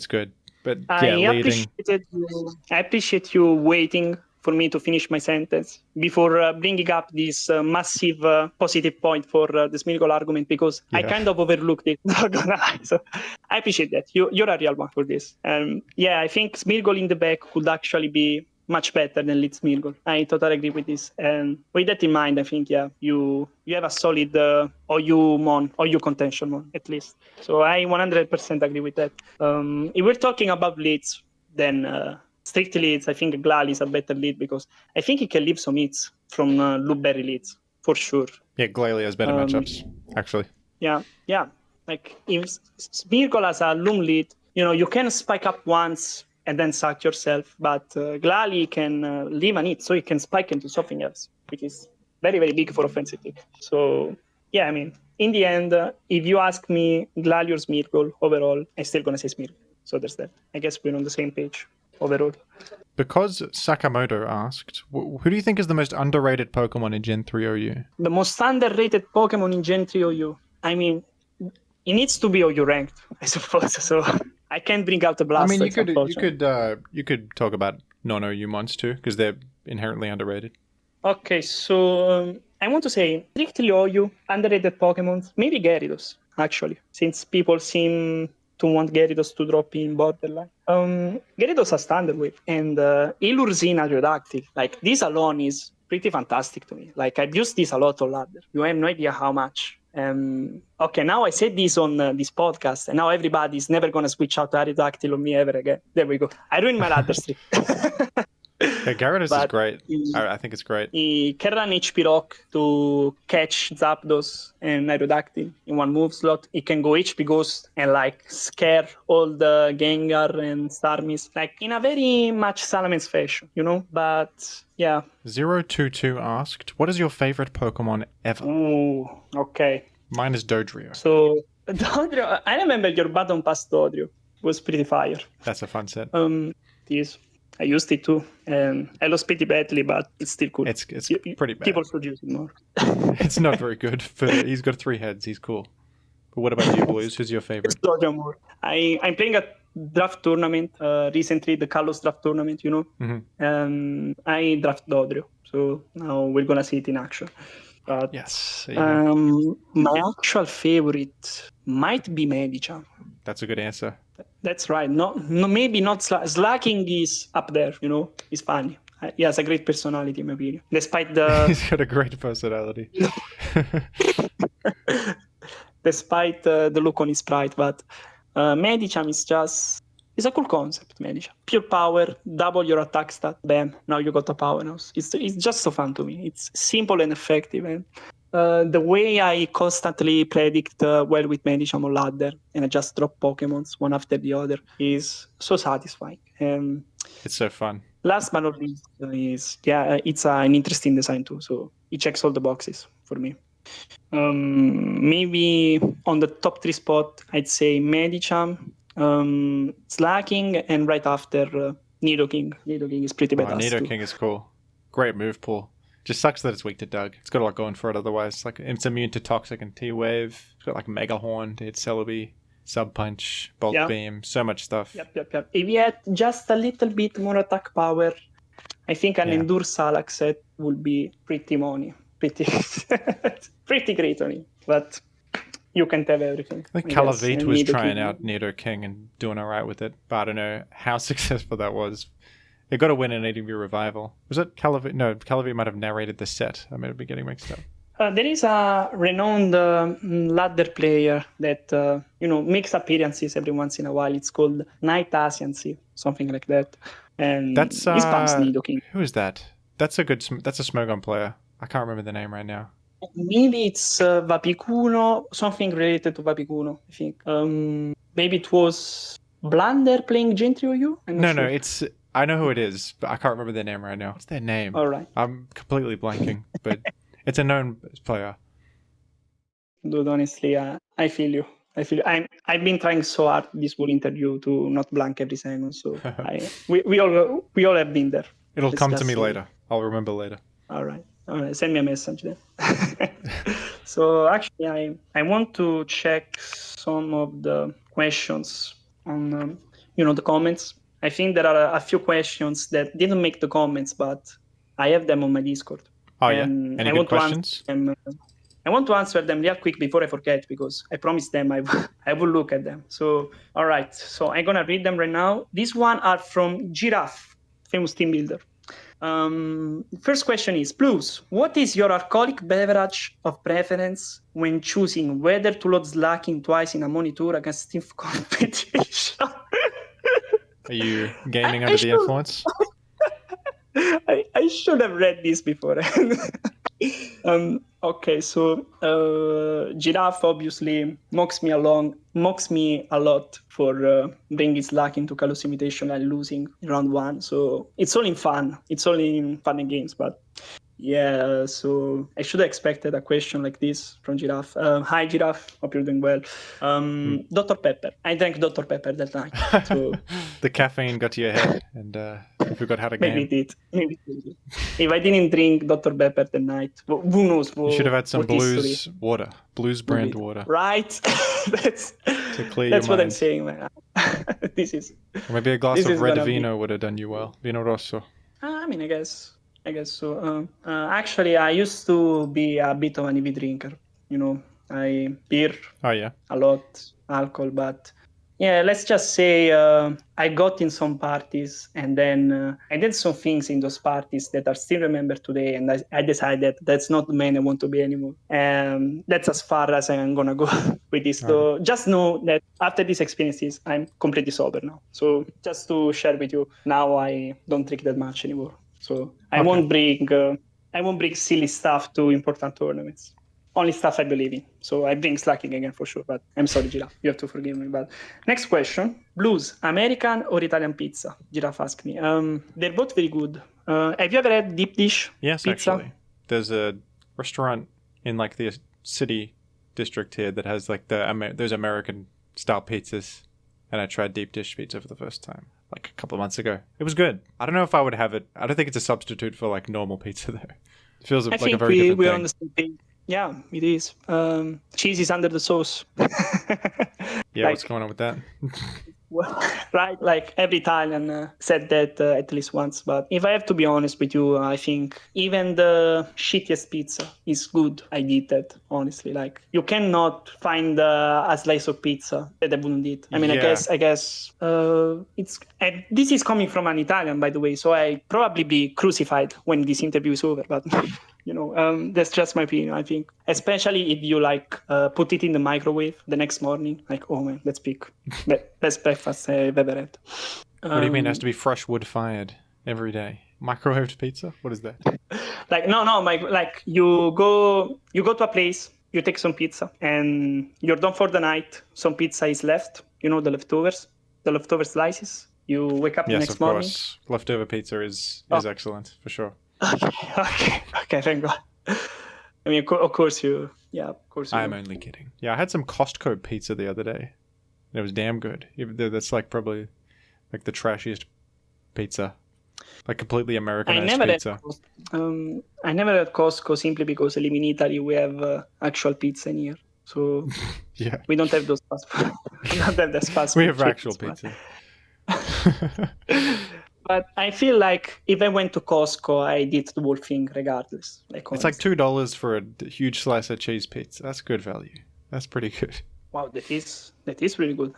good. But yeah, I appreciate you waiting for me to finish my sentence before bringing up this massive positive point for the Smeargle argument, because I kind of overlooked it. Not gonna lie. So I appreciate that. You're a real one for this. Yeah, I think Smeargle in the back could actually be much better than lead Smeargle. I totally agree with this. And with that in mind, I think, you have a solid OU contention mon, at least. So I 100% agree with that. If we're talking about leads, then strictly leads, I think Glalie is a better lead, because I think he can leave some hits from Loopberry leads, for sure. Yeah, Glalie has better matchups, actually. Yeah. Like, if Smeargle has a Loom lead, you can spike up once, and then sack yourself. But Glalie can live on it, so it can spike into something else, which is very, very big for offensive pick. So, yeah, I mean, in the end, if you ask me Glalie or Smeargle overall, I'm still going to say Smeargle. So there's that. I guess we're on the same page overall. Because Sakamoto asked, who do you think is the most underrated Pokemon in Gen 3 OU? The most underrated Pokemon in Gen 3 OU. I mean, it needs to be OU ranked, I suppose. So I can't bring out the I mean, Blastoise. you could talk about non-OU mons too, because they're inherently underrated. Okay, so I want to say strictly OU underrated Pokemon, maybe Gyarados, actually, since people seem to want Gyarados to drop in borderline. Gyarados has Standard Wave, and Ilurzine Adrodactyl. Like, this alone is pretty fantastic to me. Like, I've used this a lot on ladder. You have no idea how much. Okay, now I said this on this podcast, and now everybody's never going to switch out to Aerodactyl on me ever again. There we go. I ruined my ladder streak. Yeah, Gyarados is great. I think it's great. He can run HP Rock to catch Zapdos and Aerodactyl in one move slot. He can go HP Ghost and like scare all the Gengar and Starmie's, like in a very much Salamence fashion, you know? But yeah. 022 asked, what is your favorite Pokemon ever? Ooh, okay. Mine is Dodrio. So, Dodrio, I remember your button pass Dodrio was pretty fire. That's a fun set. This. I used it too, and I lost pretty badly, but it's still cool. It's pretty bad. People should use it more. It's not very good, but he's got 3 heads. He's cool. But what about you, Blues? Who's your favorite? It's Dodrio more. I'm playing a draft tournament recently, the Kalos draft tournament, you know. Mm-hmm. I draft Dodrio, so now we're gonna see it in action. But yes. my actual favorite might be Medicham. That's a good answer. That's right. No, maybe not. Slaking is up there, you know. He's funny. He has a great personality, in my opinion. Despite the... He's got a great personality. Despite the look on his sprite, but Medicham is just... It's a cool concept, Medicham. Pure power, double your attack stat, bam, now you got a powerhouse. It's just so fun to me. It's simple and effective, and the way I constantly predict well with Medicham on ladder, and I just drop Pokemons one after the other, is so satisfying. It's so fun. Last but not least it's an interesting design too, so it checks all the boxes for me. Maybe on the top 3 spot, I'd say Medicham, Slaking, and right after Nidoking. Nidoking is pretty badass Nidoking is cool. Great move pool. Just sucks that it's weak to Doug. It's got a lot going for it otherwise. Like, it's immune to Toxic and T-Wave. It's got like Mega Horn to hit Celebi, Sub Punch, Bolt Beam, so much stuff. Yep. If you had just a little bit more attack power, I think an Endure Salak set would be pretty money. Pretty great on it. But you can't have everything. I think Calavite was trying out Nidoking and doing alright with it, but I don't know how successful that was. They got to win an ADV revival. Was it Calavite? No, Calavite might have narrated the set. I might be getting mixed up. There is a renowned ladder player that makes appearances every once in a while. It's called Night Asiancy, something like that. And that's he spams Nidoking. Who is that? That's a Smogon player. I can't remember the name right now. Maybe it's Vapicuno, something related to Vapicuno, I think. Maybe it was Blunder playing Gentry OU? No, it's... I know who it is, but I can't remember their name right now. What's their name? All right. I'm completely blanking, but it's a known player. Dude, honestly, I feel you. I've been trying so hard this whole interview to not blank every second, so we all have been there. It'll come to me later. I'll remember later. All right. Send me a message then. So actually, I want to check some of the questions on the comments. I think there are a few questions that didn't make the comments, but I have them on my Discord. Oh, yeah? Any good questions? I want to answer them real quick before I forget, because I promised them I will look at them. So, all right. So I'm going to read them right now. These one are from Giraffe, famous team builder. First question is, Blues, what is your alcoholic beverage of preference when choosing whether to load Slaking twice in a monitor against team competition? Are you gaming under the influence? I should have read this before. Okay, so Giraffe obviously mocks me a lot for bringing Slack into Kalos imitation and losing in round one. So it's all in fun. It's all in fun and games. But yeah, so I should have expected a question like this from Giraffe. Hi, Giraffe. Hope you're doing well. Dr. Pepper. I drank Dr. Pepper that night. So The caffeine got to your head, and you forgot how to maybe game. it did. Maybe it did. If I didn't drink Dr. Pepper that night, who knows? You should have had some what history. Blues brand water, Right? that's to clear that's your what I'm mind. saying, man. This is. Or maybe a glass This of is red gonna be- vino would have done you well. Vino Rosso. I mean, I guess so. Actually, I used to be a bit of an EV drinker. You know, I beer Oh yeah. a lot, alcohol, but yeah, let's just say I got in some parties, and then I did some things in those parties that are still remembered today, and I decided that's not the man I want to be anymore. And that's as far as I'm gonna go with this. Though, just know that after these experiences, I'm completely sober now. So just to share with you, now I don't drink that much anymore. So I won't bring silly stuff to important tournaments. Only stuff I believe in. So I bring slacking again for sure, but I'm sorry, Giraffe. You have to forgive me. But next question. Blues, American or Italian pizza? Giraffe asked me. They're both very good. Have you ever had deep dish Yes, pizza? actually. There's a restaurant in like the city district here that has like those American style pizzas, and I tried deep dish pizza for the first time like a couple of months ago. It was good. I don't know if I would have it. I don't think it's a substitute for like normal pizza though. It feels I like think a very different we're thing. on the same page. Yeah, it is. Cheese is under the sauce. Yeah, what's going on with that? Right, like every Italian said that at least once. But if I have to be honest with you, I think even the shittiest pizza is good. I did that, honestly. Like you cannot find a slice of pizza that I wouldn't eat. I mean, Yeah. I guess it's. And this is coming from an Italian, by the way, so I probably be crucified when this interview is over. But that's just my opinion. I think, especially if you like put it in the microwave the next morning, like, oh man, that's big. Best breakfast I've ever had. What do you mean it has to be fresh wood fired every day? Microwaved pizza? What is that? Like no, like you go to a place, you take some pizza, and you're done for the night. Some pizza is left. You know, the leftover slices. You wake up the Yes, next of morning. course. Leftover pizza is excellent for sure. Okay, thank God. I mean, of course you. I'm only kidding. Yeah, I had some Costco pizza the other day. And it was damn good. Even though that's like probably like the trashiest pizza, like completely Americanized pizza. I never had Costco simply because I live in Italy. We have actual pizza in here, so Yeah, we don't have those fast food. We don't have this fast food. we have actual pizza. But I feel like if I went to Costco, I did the whole thing regardless. It's like $2 for a huge slice of cheese pizza. That's good value. That's pretty good. Wow, that is really good.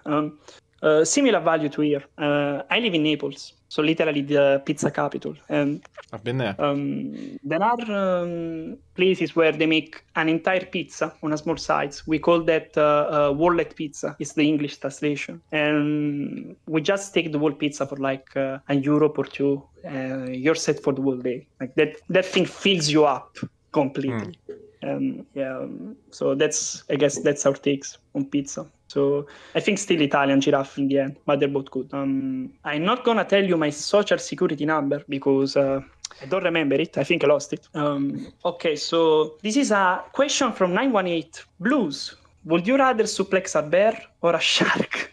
Similar value to here. I live in Naples, so literally the pizza capital. And I've been there. there are places where they make an entire pizza on a small size. We call that wallet pizza. It's the English translation. And we just take the whole pizza for like €1 or €2. You're set for the whole day. Like that thing fills you up completely. So I guess that's our takes on pizza. So I think still Italian, Giraffe in the end, but they're both good. I'm not gonna tell you my social security number because I don't remember it. I think I lost it. Okay, so this is a question from 918. Blues, would you rather suplex a bear or a shark?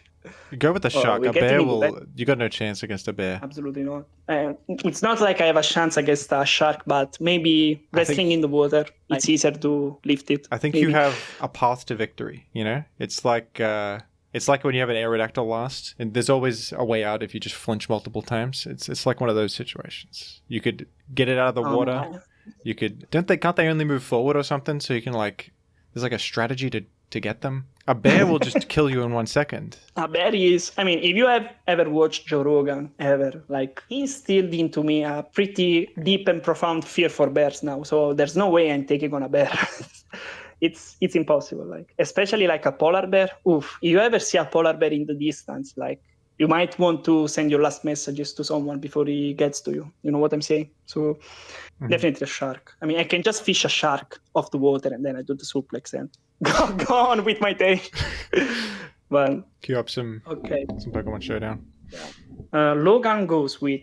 You go with the shark. A bear you got no chance against a bear. Absolutely not. It's not like I have a chance against a shark, but maybe wrestling in the water, it's easier to lift it. I think you have a path to victory, you know? It's like when you have an Aerodactyl last, and there's always a way out if you just flinch multiple times. It's like one of those situations. You could get it out of the water. You could can't they only move forward or something? So you can there's like a strategy to get them. A bear will just kill you in 1 second. A bear is, I mean, if you have ever watched Joe Rogan, he instilled into me a pretty deep and profound fear for bears now. So there's no way I'm taking on a bear. It's impossible. Especially like a polar bear. Oof. If you ever see a polar bear in the distance, you might want to send your last messages to someone before he gets to you. You know what I'm saying? So definitely a shark. I mean, I can just fish a shark off the water and then I do the suplex and go on with my day. But Queue up some Pokemon Showdown. Logan goes with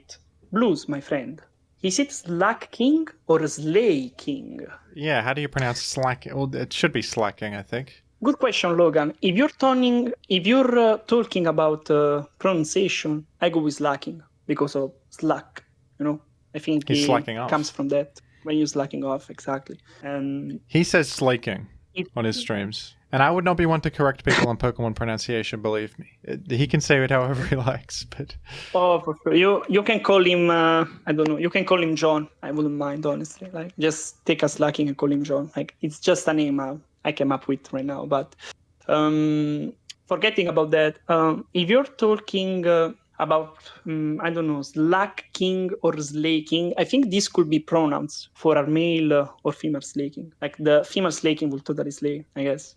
Blues, my friend. Is it Slaking or Slaking? Yeah, how do you pronounce slack? Well, it should be slacking, I think. Good question, Logan. If you're talking about pronunciation, I go with slacking because of slack. You know, I think He's slacking off. Comes from that when you're slacking off, exactly. And he says slaking on his streams, and I would not be one to correct people on Pokemon pronunciation. Believe me, he can say it however he likes. But for sure, you can call him. I don't know. You can call him John. I wouldn't mind, honestly. Like, just take a slacking and call him John. Like, it's just a name I came up with right now. But forgetting about that, if you're talking about, I don't know, slacking or slaking, I think this could be pronouns for a male or female slaking. Like, the female slaking will totally slay, I guess.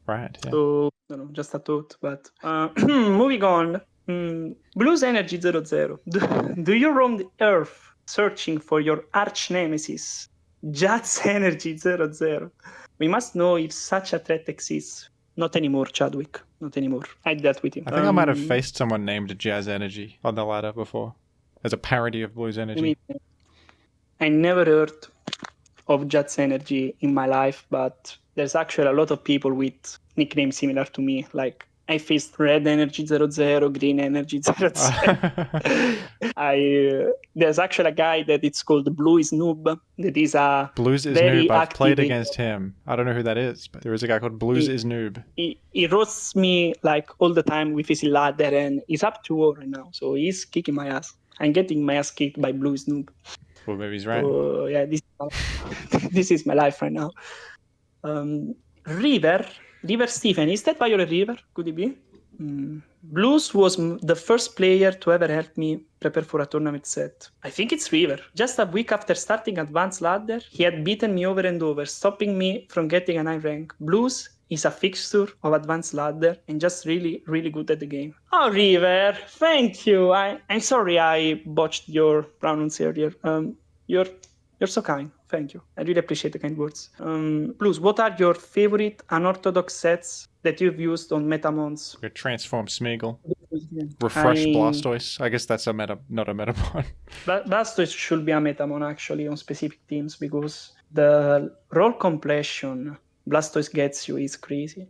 Right. Yeah. So, I don't know, just a thought. But moving on, Blues Energy 00. Do you roam the earth searching for your arch nemesis, Jats Energy 00? We must know if such a threat exists. Not anymore, Chadwick. Not anymore. I did that with him. I think I might have faced someone named Jazz Energy on the ladder before, as a parody of Blues Energy. I never heard of Jazz Energy in my life, but there's actually a lot of people with nicknames similar to me. Like, I faced Red Energy 00, Green Energy 00. There's actually a guy that it's called Blue is Noob. That is a Blues is Noob. I've played against him. I don't know who that is, but there is a guy called Blues is Noob. He roasts me like all the time with his ladder, and he's up to war right now. So he's kicking my ass. I'm getting my ass kicked by Blue is Noob. Well, maybe he's right. So yeah, this is my life right now. River Stephen, is that Violet River? Could it be? Blues was the first player to ever help me prepare for a tournament set. I think it's River. Just a week after starting Advanced Ladder, he had beaten me over and over, stopping me from getting an high rank. Blues is a fixture of Advanced Ladder and just really, really good at the game. Oh, River, thank you. I'm sorry I botched your pronouns earlier. You're so kind. Thank you. I really appreciate the kind words. Blues, what are your favorite unorthodox sets that you've used on Metamons? Your Transform Smeagol. Refresh Blastoise. I guess that's not a Metamon. Blastoise should be a Metamon, actually, on specific teams, because the roll completion Blastoise gets you is crazy.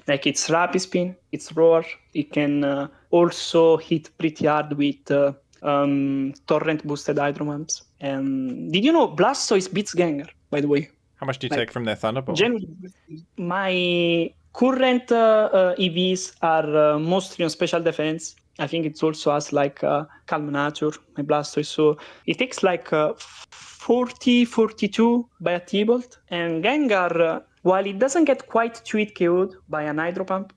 Like, it's Rapid Spin, it's Roar. It can also hit pretty hard with Torrent boosted Hydromamps. And did you know Blastoise beats Gengar, by the way? How much do you take from their Thunderbolt? My current EVs are mostly on special defense. I think it also has like Calm Nature, my Blastoise. So it takes like 40, 42 by a T-Bolt. And Gengar, while it doesn't get quite 2-hit KO'd by an Hydro Pump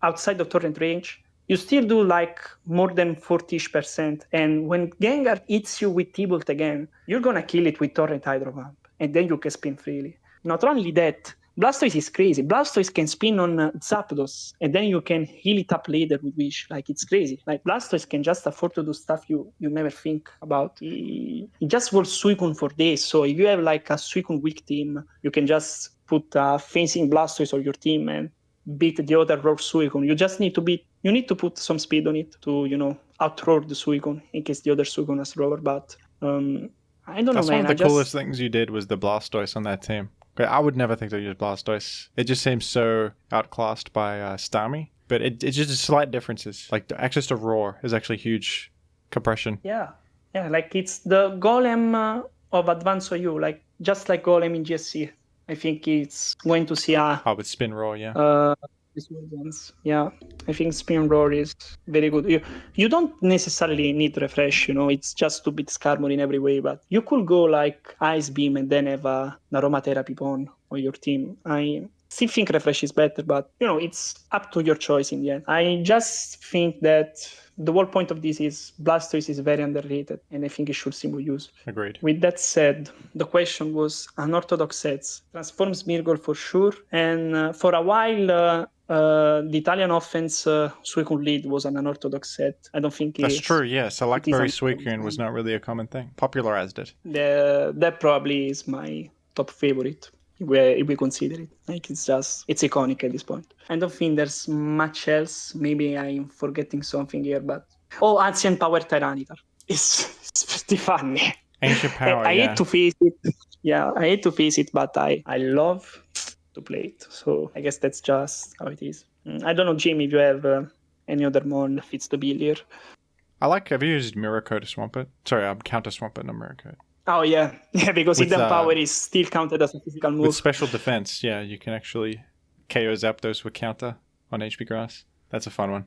outside of Torrent range, you still do like more than 40%. And when Gengar hits you with T-Bolt again, you're going to kill it with Torrent Hydro Pump. And then you can spin freely. Not only that, Blastoise is crazy. Blastoise can spin on Zapdos, and then you can heal it up later with Wish. Like, it's crazy. Like, Blastoise can just afford to do stuff you never think about. He just works Suicune for days. So if you have like a Suicune weak team, you can just put a fencing Blastoise on your team and beat the other roar Suicune. You need to put some speed on it to, outroar the Suicune in case the other Suicune has roar. But I don't know, man. That's one of the coolest things you did was the Blastoise on that team. I would never think to use Blastoise. It just seems so outclassed by Starmie. But it's just slight differences. Like, the access to Roar is actually huge compression. Yeah, like it's the Golem of Advanced OU, like just like Golem in GSC. I think it's going to see with Spin Roar, yeah. Yeah, I think Spin Roar is very good. You don't necessarily need refresh, it's just to beat Skarmory in every way, but you could go like Ice Beam and then have a Aromatherapy Pon on your team. I still think refresh is better, but it's up to your choice in the end. I just think that the whole point of this is Blastoise is very underrated, and I think it should see more use. Agreed. With that said, the question was unorthodox sets. Transform Smeargle for sure, and for a while The Italian offense, Suicune lead was an unorthodox set. I don't think That's true, yeah. So it is Blackberry Suicune was not really a common thing. Popularized it. That probably is my top favorite. If we consider it, like it's iconic at this point. I don't think there's much else. Maybe I'm forgetting something here, but Ancient Power Tyranitar. It's pretty funny. Ancient Power, I yeah. hate to face it. Yeah, I hate to face it, but I love to play it. So I guess that's just how it is. I don't know, Jim, if you have any other mon that fits the bill here. Have you used Mirror Code to swamp it? Sorry, I'm Counter Swamp it, not Mirror Code. Oh yeah, because With, Hidden Power is still counted as a physical move. With special defense, yeah, you can actually KO Zapdos with counter on HP Grass. That's a fun one.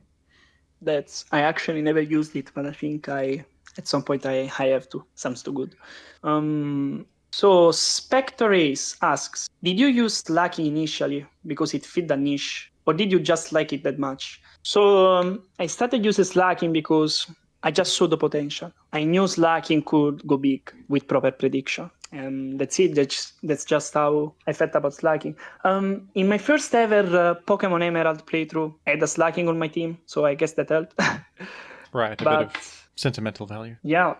I actually never used it, but I think at some point I have to. Sounds too good. So Spectorace asks, did you use Slaking initially because it fit the niche, or did you just like it that much? So I started using Slaking because I just saw the potential. I knew Slaking could go big with proper prediction. And that's it. That's just how I felt about Slaking. In my first ever Pokemon Emerald playthrough, I had a Slaking on my team, so I guess that helped. Right, a bit of sentimental value. Yeah,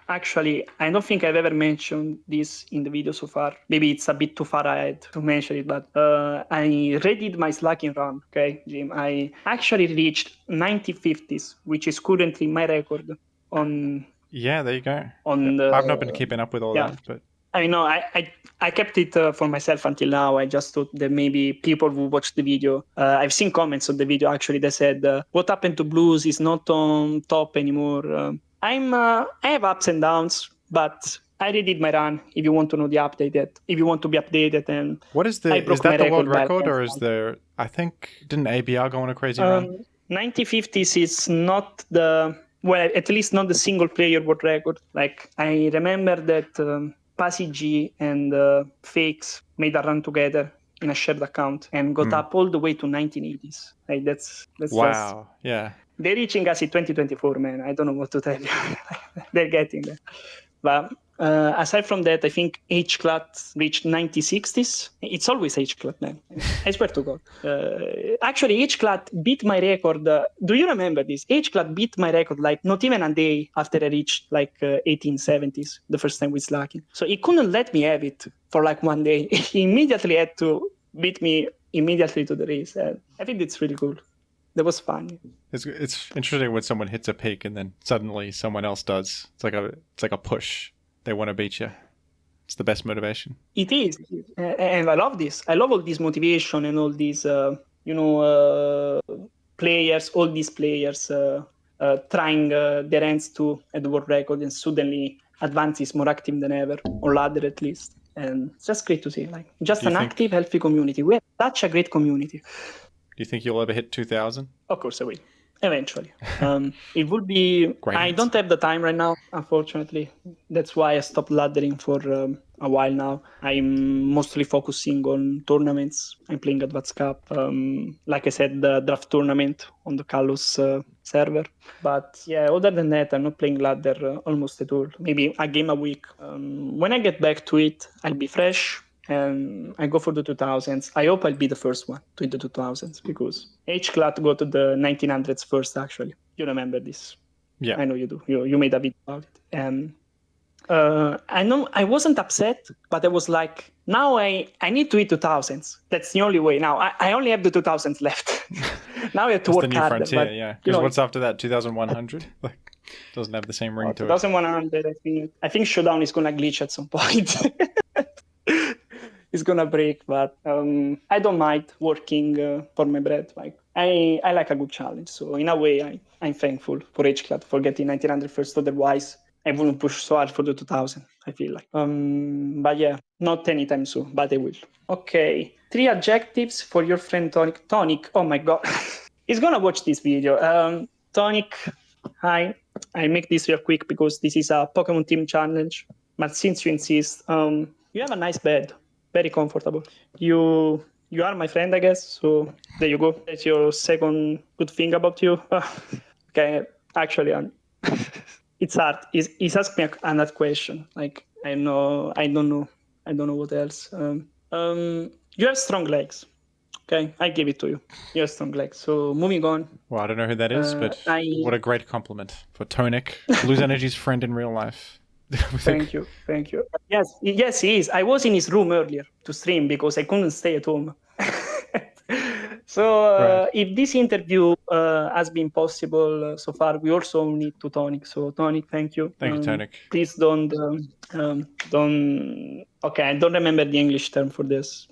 actually, I don't think I've ever mentioned this in the video so far. Maybe it's a bit too far ahead to mention it, but I redid my Slaking run, okay, Jim? I actually reached 90/50s, which is currently my record on... Yeah, there you go. I've not been keeping up with all that, but... I know, I kept it for myself until now. I just thought that maybe people who watched the video, I've seen comments on the video actually that said, what happened to Blues is not on top anymore. I have ups and downs, but I redid my run. If you want to know the update, if you want to be updated, and what is the world record, or is there? I think didn't ABR go on a crazy run? 90/50s is not at least not the single player world record. Like I remember that Pastries and Fakes made a run together in a shared account and got up all the way to 1980s. Like that's wow, yeah. They're reaching us in 2024, man. I don't know what to tell you. They're getting there. But aside from that, I think HCLAT reached 90/60s. It's always HCLAT, man. I swear to God. Actually, HCLAT beat my record. Do you remember this? HCLAT beat my record like not even a day after I reached like 1870s, the first time with Slaking. So he couldn't let me have it for like one day. He immediately had to beat me immediately to the race. I think it's really cool. That was fun. It's interesting when someone hits a peak and then suddenly someone else does. It's like a push. They want to beat you. It's the best motivation. It is, and I love this. I love all this motivation and all these, players. All these players trying their ends to at the world record, and suddenly Advance is more active than ever, or ladder at least. And it's just great to see. Like just an active, healthy community. We have such a great community. Do you think you'll ever hit 2,000? Of course I will. Eventually. It would be... Great. I don't have the time right now, unfortunately. That's why I stopped laddering for a while now. I'm mostly focusing on tournaments. I'm playing Advanced Cup. Like I said, the draft tournament on the Kalos server. But yeah, other than that, I'm not playing ladder almost at all. Maybe a game a week. When I get back to it, I'll be fresh. And I go for the 2000s. I hope I'll be the first one to hit the 2000s because HCLAT got to the 1900s first, actually. You remember this. Yeah. I know you do. You made a video about it. I know I wasn't upset, but I was like, now I need to hit 2000s. That's the only way. Now I only have the 2000s left. Now I have to work harder. Frontier, but, yeah. Because what's after that? 2100? Like, doesn't have the same ring to 2100, I think Showdown is going to glitch at some point. It's gonna break, but I don't mind working for my bread. Like I like a good challenge, so in a way, I'm thankful for HCLAT for getting 1900 first. Otherwise, I wouldn't push so hard for the 2000. I feel like, but yeah, not anytime soon, but I will. Okay, 3 adjectives for your friend Tonik. Tonik, oh my god, he's gonna watch this video. Tonik, hi. I make this real quick because this is a Pokemon team challenge. But since you insist, you have a nice bed. Very comfortable. You are my friend, I guess. So there you go. That's your second good thing about you. Okay, actually, it's hard. He's asked me another question. Like I don't know what else. You have strong legs. Okay, I give it to you. You're strong leg. So moving on. Well, I don't know who that is, but what a great compliment for Tonik, Blues Energy's friend in real life. Thank you. Yes, he is. I was in his room earlier to stream because I couldn't stay at home. So Right. if this interview has been possible so far, we also need to Tonik. So Tonik, thank you. Thank you, Tonik. Please don't. Okay, I don't remember the English term for this.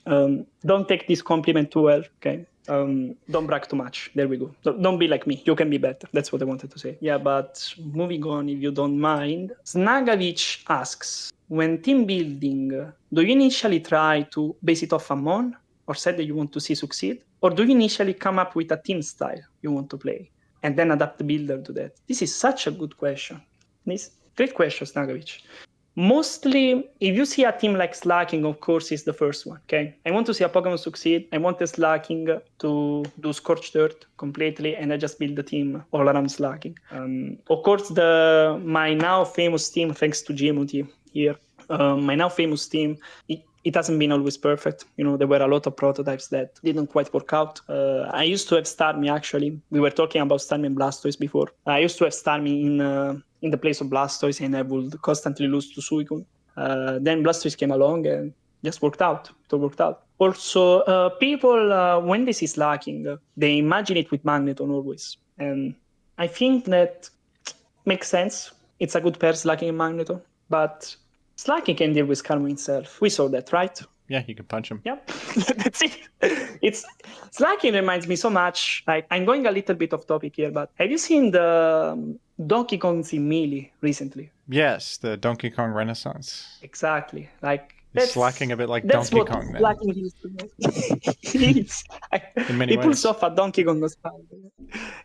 Don't take this compliment too well. Okay. Don't brag too much. There we go. Don't be like me. You can be better. That's what I wanted to say. Yeah, but moving on, if you don't mind, Snagavic asks, when team building, do you initially try to base it off a mon or set that you want to see succeed? Or do you initially come up with a team style you want to play and then adapt the builder to that? This is such a good question. Great question, Snagavic. Mostly, if you see a team like Slaking, of course, is the first one. Okay, I want to see a Pokemon succeed. I want the Slaking to do Scorched Earth completely, and I just build the team all around Slaking. Of course, my now famous team, thanks to Jimothy here, my now famous team, it hasn't been always perfect. There were a lot of prototypes that didn't quite work out. I used to have Starmie, actually. We were talking about Starmie and Blastoise before. I used to have Starmie in the place of Blastoise, and I would constantly lose to Suicune. Then Blastoise came along and just worked out. It all worked out. Also, people, when this is lacking, they imagine it with Magneton always. And I think that makes sense. It's a good pair, Slaking and Magneton. But Slaking can deal with Karma himself. We saw that, right? Yeah, you can punch him. Yep, that's it. Slaking reminds me so much. Like, I'm going a little bit off topic here, but have you seen the Donkey Kong's in Melee recently? Yes, the Donkey Kong Renaissance. Exactly. Like, it's Slaking a bit like Donkey Kong then. Slaking is. In many ways. He pulls off a Donkey Kong style.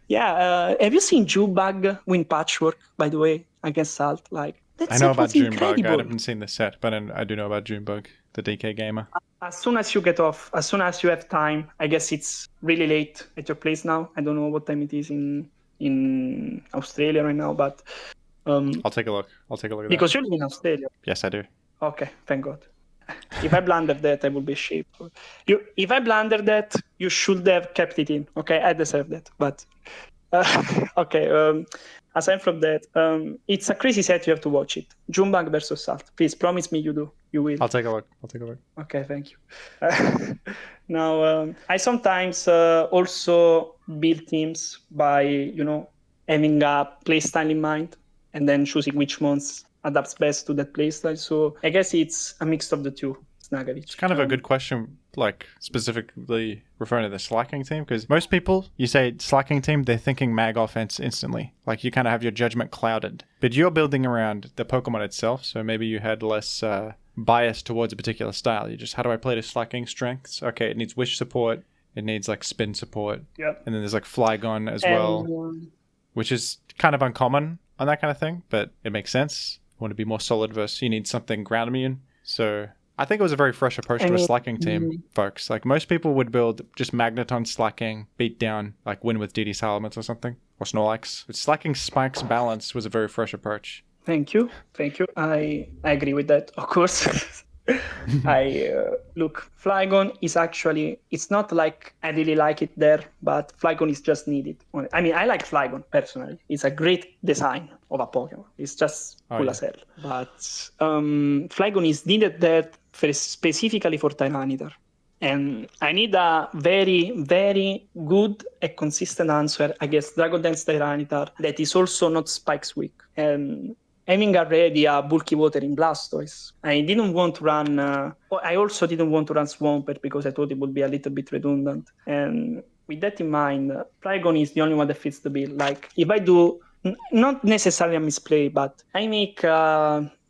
Yeah. Have you seen Jubag win Patchwork, by the way, against Salt? Like, I know about Junebug. I haven't seen the set, but I do know about Junebug, the DK gamer. As soon as you get off, as soon as you have time, I guess it's really late at your place now. I don't know what time it is in Australia right now, but I'll take a look. At because you live in Australia. Yes, I do. Okay, thank God. If I blundered that, I would be ashamed. If I blundered that, you should have kept it in. Okay, I deserve that. But okay. Aside from that, it's a crazy set. You have to watch it. Junebug versus Salt. Please promise me you do. You will. I'll take a look. Okay, thank you. Now, I sometimes also build teams by, having a playstyle in mind and then choosing which ones adapts best to that playstyle. So I guess it's a mix of the two. Snagavic. It's kind of a good question, like specifically referring to the Slaking team, because most people, you say Slaking team, they're thinking mag offense instantly. Like you kind of have your judgment clouded. But you're building around the Pokemon itself, so maybe you had less bias towards a particular style. You just, how do I play the Slaking strengths? Okay, it needs Wish support, it needs like spin support, yep. And then there's like Flygon as well, which is kind of uncommon on that kind of thing, but it makes sense. You want to be more solid versus you need something ground immune. So I think it was a very fresh approach to a Slaking team, folks. Like most people would build just Magneton Slaking, beat down, like win with DD Salamence or something, or Snorlax. But Slaking Spikes balance was a very fresh approach. Thank you. I agree with that, of course. Look, Flygon is actually, it's not like I really like it there, but Flygon is just needed. I mean, I like Flygon personally. It's a great design of a Pokemon. It's just cool as hell. But Flygon is needed there specifically for Tyranitar. And I need a very, very good and consistent answer against Dragon Dance Tyranitar that is also not Spikes weak. And having already a bulky water in Blastoise, I didn't want to run. I also didn't want to run Swampert because I thought it would be a little bit redundant. And with that in mind, Flygon is the only one that fits the bill. Like if I do, not necessarily a misplay, but I make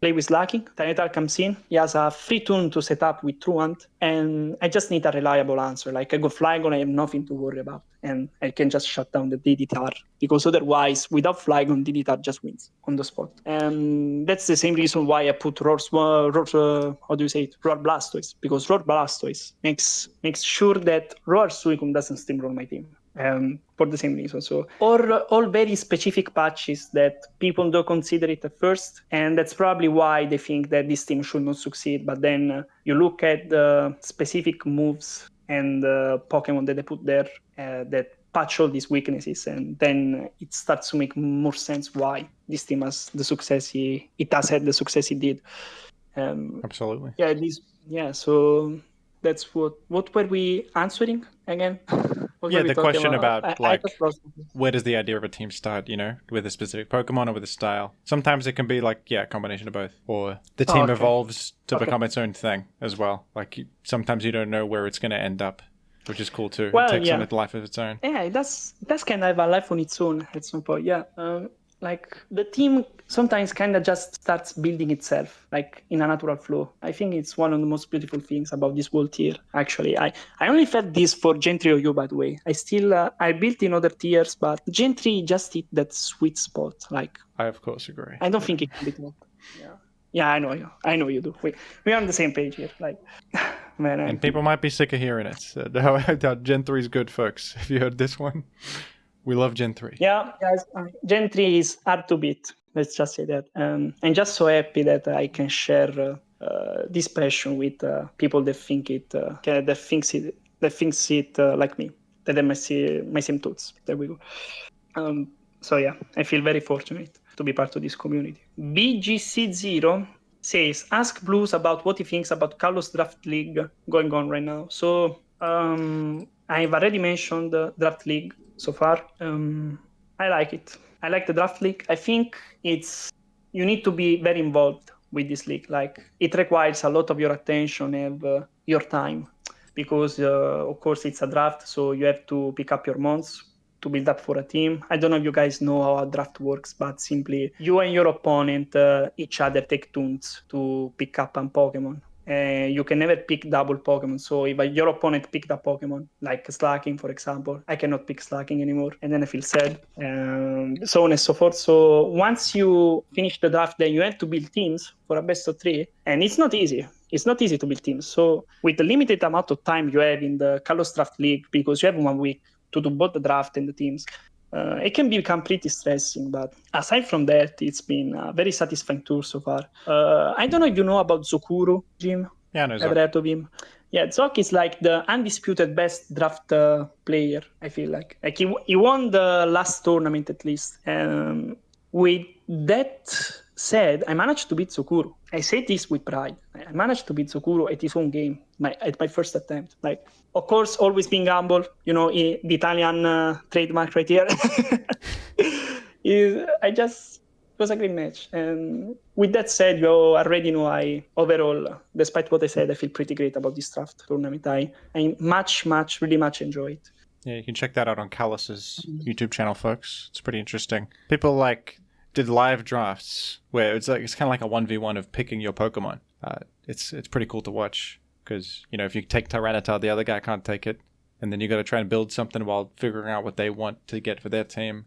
play with Slaking. Tyranitar comes in. He has a free turn to set up with Truant, and I just need a reliable answer. Like I go Flygon, I have nothing to worry about, and I can just shut down the DDTR because otherwise, without Flygon, DDTR just wins on the spot. And that's the same reason why I put Roar Blastoise, because Roar Blastoise makes sure that Roar Suicune doesn't steamroll my team. For the same reason. So, or all very specific patches that people don't consider it at first, and that's probably why they think that this team should not succeed. But then you look at the specific moves and Pokemon that they put there that patch all these weaknesses, and then it starts to make more sense why this team has the success it has had the success it did. Absolutely. Yeah, so that's what were we answering again? What were we The talking question about I just lost it. where does the idea of a team start, with a specific Pokemon or with a style? Sometimes it can be a combination of both. Or the team evolves to become its own thing as well. Sometimes you don't know where it's going to end up, which is cool too. Well, it takes on a life of its own. Yeah, it does kind of have a life on its own at some point. Yeah. The team sometimes kind of just starts building itself, in a natural flow. I think it's one of the most beautiful things about this whole tier. Actually, I only felt this for Gen 3 OU, by the way. I built in other tiers, but Gen 3 just hit that sweet spot. I of course agree. I don't think it can be topped. Yeah, I know you. I know you do. We are on the same page here. Man. And people might be sick of hearing it. Gen 3 is good, folks. If you heard this one. We love Gen 3. Yeah, guys, Gen 3 is hard to beat. Let's just say that. I'm just so happy that I can share this passion with people that think it, like me, that have my same thoughts. There we go. So yeah, I feel very fortunate to be part of this community. BGC0 says, ask Blues about what he thinks about Carlos Draft League going on right now. So I've already mentioned the Draft League so far. I like it. I like the Draft League. I think you need to be very involved with this league. It requires a lot of your attention and your time, because of course it's a draft, so you have to pick up your months to build up for a team. I don't know if you guys know how a draft works, but simply you and your opponent each other take turns to pick up a Pokemon. You can never pick double Pokemon. So if your opponent picked a Pokemon, like Slaking, for example, I cannot pick Slaking anymore, and then I feel sad, so on and so forth. So once you finish the draft, then you have to build teams for a best of 3, and it's not easy. It's not easy to build teams. So with the limited amount of time you have in the Kalos Draft League, because you have 1 week to do both the draft and the teams, it can become pretty stressing. But aside from that, it's been a very satisfying tour so far. I don't know if you know about Zokuru, Jim. Yeah, I know Zok. Ever heard of him? Yeah, Zok is the undisputed best draft player, I feel like. He won the last tournament at least. With that said, I managed to beat Zokuru. I say this with pride. I managed to beat Zokuru at his own game, at my first attempt. Of course, always being humble, the Italian trademark right here. It was a great match. And with that said, you already know overall, despite what I said, I feel pretty great about this draft tournament. I really much enjoy it. Yeah, you can check that out on Callus's YouTube channel, folks. It's pretty interesting. People did live drafts where it's kind of like a 1v1 of picking your Pokemon. It's pretty cool to watch, because if you take Tyranitar, the other guy can't take it, and then you got to try and build something while figuring out what they want to get for their team.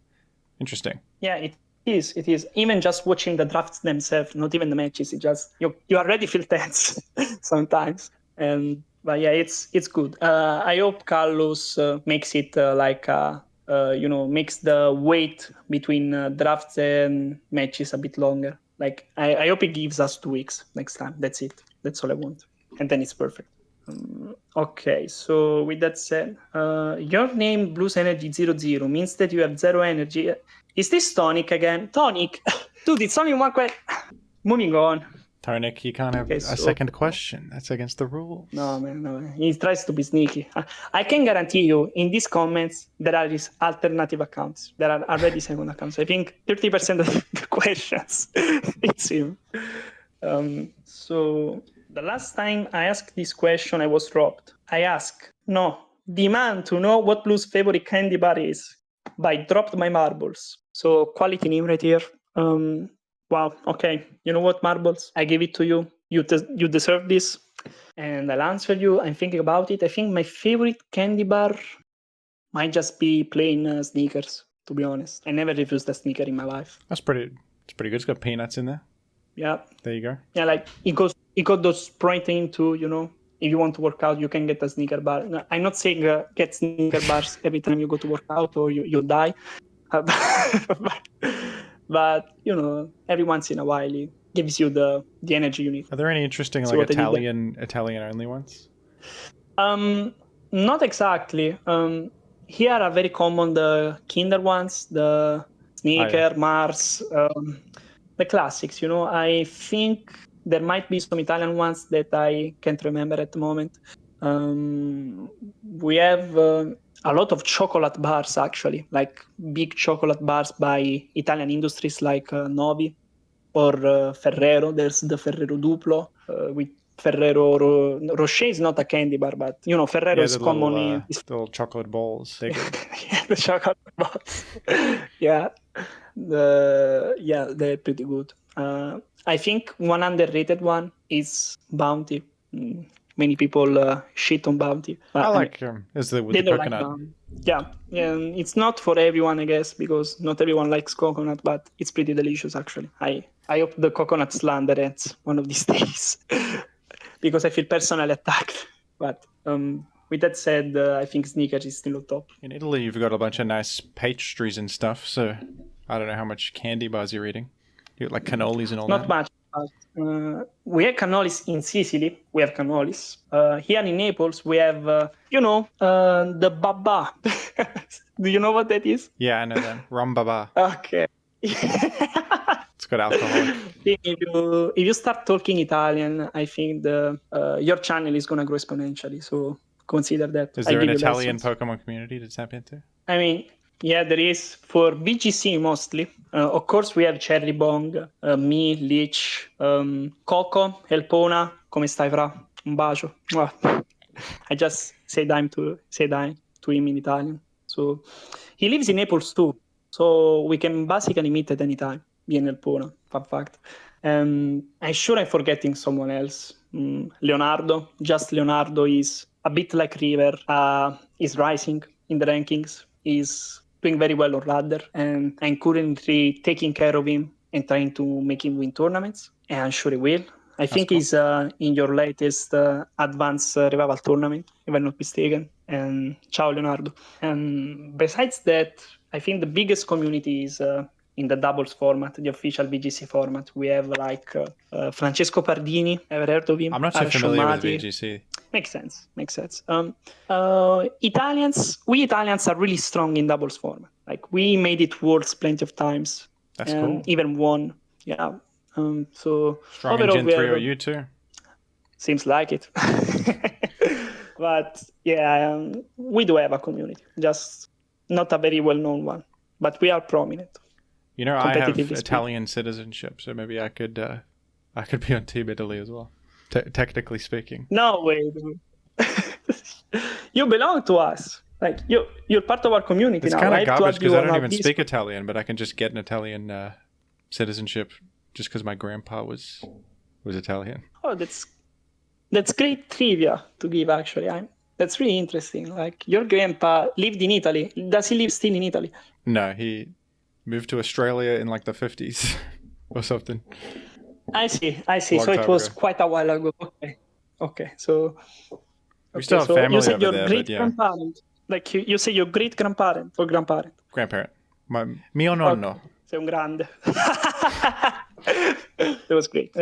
Interesting. Yeah, it is. Even just watching the drafts themselves, not even the matches, it just you already feel tense sometimes. But yeah, it's good. I hope Carlos makes it makes the wait between drafts and matches a bit longer. I hope he gives us 2 weeks next time. That's it. That's all I want. And then it's perfect. Okay, so with that said, your name Blues Energy 00 means that you have 0 energy. Is this Tonik again? Tonik! Dude, it's only one question. Moving on. Tonik, you can't have a second question. That's against the rules. No, man, no. He tries to be sneaky. I can guarantee you, in these comments, there are these alternative accounts. There are already second accounts. I think 30% of the questions, it's him. So the last time I asked this question, I was robbed. Demand to know what Blue's favorite candy bar is. By dropped my marbles. So quality name right here. Wow, okay. You know what, Marbles? I give it to you. You deserve this. And I'll answer you. I'm thinking about it. I think my favorite candy bar might just be plain Snickers, to be honest. I never refused a Snicker in my life. It's pretty good. It's got peanuts in there. Yeah. There you go. Yeah, it got those protein too, If you want to work out, you can get a Snicker bar. No, I'm not saying get Snicker bars every time you go to work out or you'll die. But, every once in a while, it gives you the energy you need. Are there any interesting Italian only ones? Not exactly. Here are very common the Kinder ones, the Snicker, Mars, the classics. I think there might be some Italian ones that I can't remember at the moment. We have a lot of chocolate bars, actually, like big chocolate bars by Italian industries like Novi or Ferrero. There's the Ferrero Duplo with Rocher is not a candy bar, but Ferrero is the common little, in the little chocolate balls. They're good. yeah, the chocolate balls. yeah, they're pretty good. I think one underrated one is Bounty. Many people shit on Bounty. I But, like is the with they the don't like coconut. Bounty. Yeah, it's not for everyone, I guess, because not everyone likes coconut, but it's pretty delicious, actually. I hope the coconut slander ends one of these days, because I feel personally attacked. But with that said, I think Snickers is still on top. In Italy, you've got a bunch of nice pastries and stuff, so I don't know how much candy bars you're eating. You got like cannolis and all Not that? much. We have cannolis in Sicily. We have cannolis. Here in Naples, we have, the baba. Do you know what that is? Yeah, I know that. Rum baba. Okay. It's got alcoholic. If you start talking Italian, I think your channel is going to grow exponentially. So consider that. Is I there an give you Italian lessons. Pokemon community to tap into? I mean, yeah, there is for VGC mostly. Of course, we have Cherry Bong, me, Leech, Coco, Elpona. Come stai, fra? Un bacio. I just say dime to him in Italian. So he lives in Naples too. So we can basically meet at any time. Me and Elpona, fun fact. I'm sure I'm forgetting someone else. Leonardo, just Leonardo is a bit like River. Is rising in the rankings. Is doing very well on ladder, and I'm currently taking care of him and trying to make him win tournaments. And I'm sure he will. I think cool. he's in your latest advanced revival tournament, if I'm not mistaken. And ciao, Leonardo. And besides that, I think the biggest community is in the doubles format, the official VGC format. We have like Francesco Pardini. Ever heard of him? I'm not so familiar with VGC. Makes sense. We Italians are really strong in doubles format. Like we made it worlds plenty of times. That's cool. Even won. Yeah. So strong in Gen 3OU too. Seems like it. But yeah, we do have a community, just not a very well-known one, but we are prominent. I have Italian citizenship, so maybe I could be on Team Italy as well, technically speaking. No way, dude. You belong to us. Like you're part of our community now. It's kind of garbage because I don't even speak Italian, but I can just get an Italian citizenship just because my grandpa was Italian. Oh, that's great trivia to give, actually. That's really interesting. Like your grandpa lived in Italy. Does he live still in Italy? No, he moved to Australia in like the 50s or something. I see. So it was quite a while ago. Okay. So we still have family you said over your there, great but yeah. grandparent. Like you say your great grandparent or grandparent? Grandparent. Mio nonno. Okay. Sei un grande. That was great.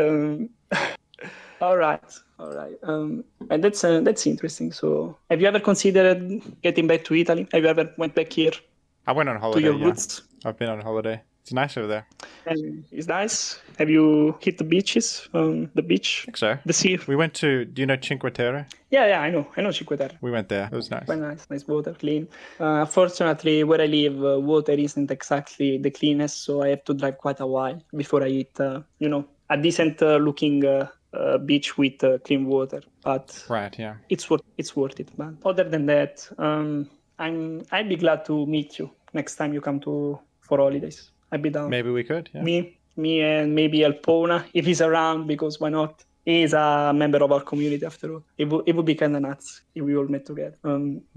All right. And that's interesting. So, have you ever considered getting back to Italy? Have you ever went back here? I went on holiday. To your roots? I've been on holiday. It's nice over there. And it's nice. Have you hit the beaches? The beach? I think so. The sea? We went to. Do you know Cinque Terre? Yeah, I know Cinque Terre. We went there. It was nice. Quite nice water, clean. Unfortunately, where I live, water isn't exactly the cleanest, so I have to drive quite a while before I hit, a decent looking beach with clean water. But right, yeah, it's worth it, man. Other than that, I'd be glad to meet you next time you come for holidays. I'd be down. Maybe we could. Yeah. Me and maybe Elpona if he's around, because why not? He's a member of our community after all. It would be kind of nuts if we all met together.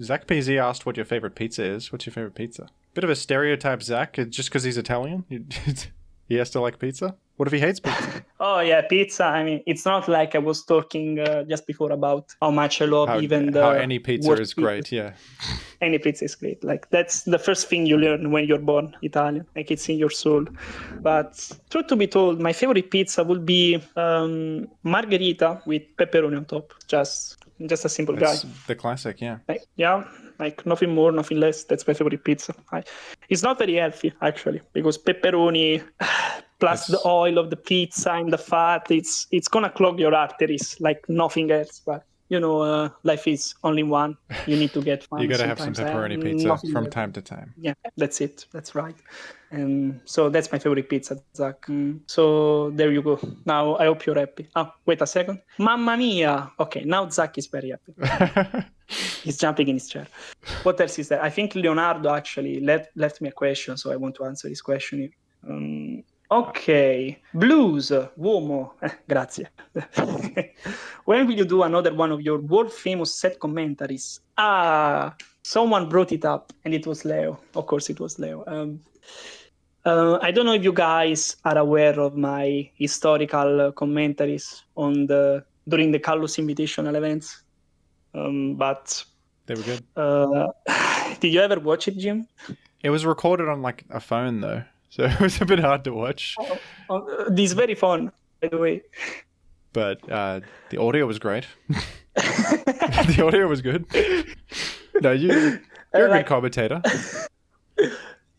Zach PZ asked what your favorite pizza is. What's your favorite pizza? Bit of a stereotype, Zach. Just because he's Italian, he has to like pizza. What if he hates pizza? Oh yeah, pizza. I mean, it's not like I was talking just before about how much I love how any pizza is great. Yeah, any pizza is great. Like that's the first thing you learn when you're born Italian. Like it's in your soul. But truth to be told, my favorite pizza would be margherita with pepperoni on top. Just just a simple guy. That's the classic, yeah. Like nothing more, nothing less. That's my favorite pizza. It's not very healthy actually, because pepperoni plus the oil of the pizza and the fat, it's gonna clog your arteries like nothing else. But life is only one. You need to get fun. You gotta have some pepperoni pizza from time to time. Yeah, that's it. That's right. And so that's my favorite pizza, Zach. So there you go. Now I hope you're happy. Oh, wait a second. Mamma mia. Okay, now Zach is very happy. He's jumping in his chair. What else is there? I think Leonardo actually left me a question, so I want to answer his question here. Ok, Blues, uomo, grazie. When will you do another one of your world-famous set commentaries? Someone brought it up, and it was Leo. Of course, it was Leo. I don't know if you guys are aware of my historical commentaries during the Carlos Invitational events, but they were good. Did you ever watch it, Jim? It was recorded on like a phone though, so it was a bit hard to watch. This is very fun, by the way. But the audio was great. The audio was good. No, you're a good commentator.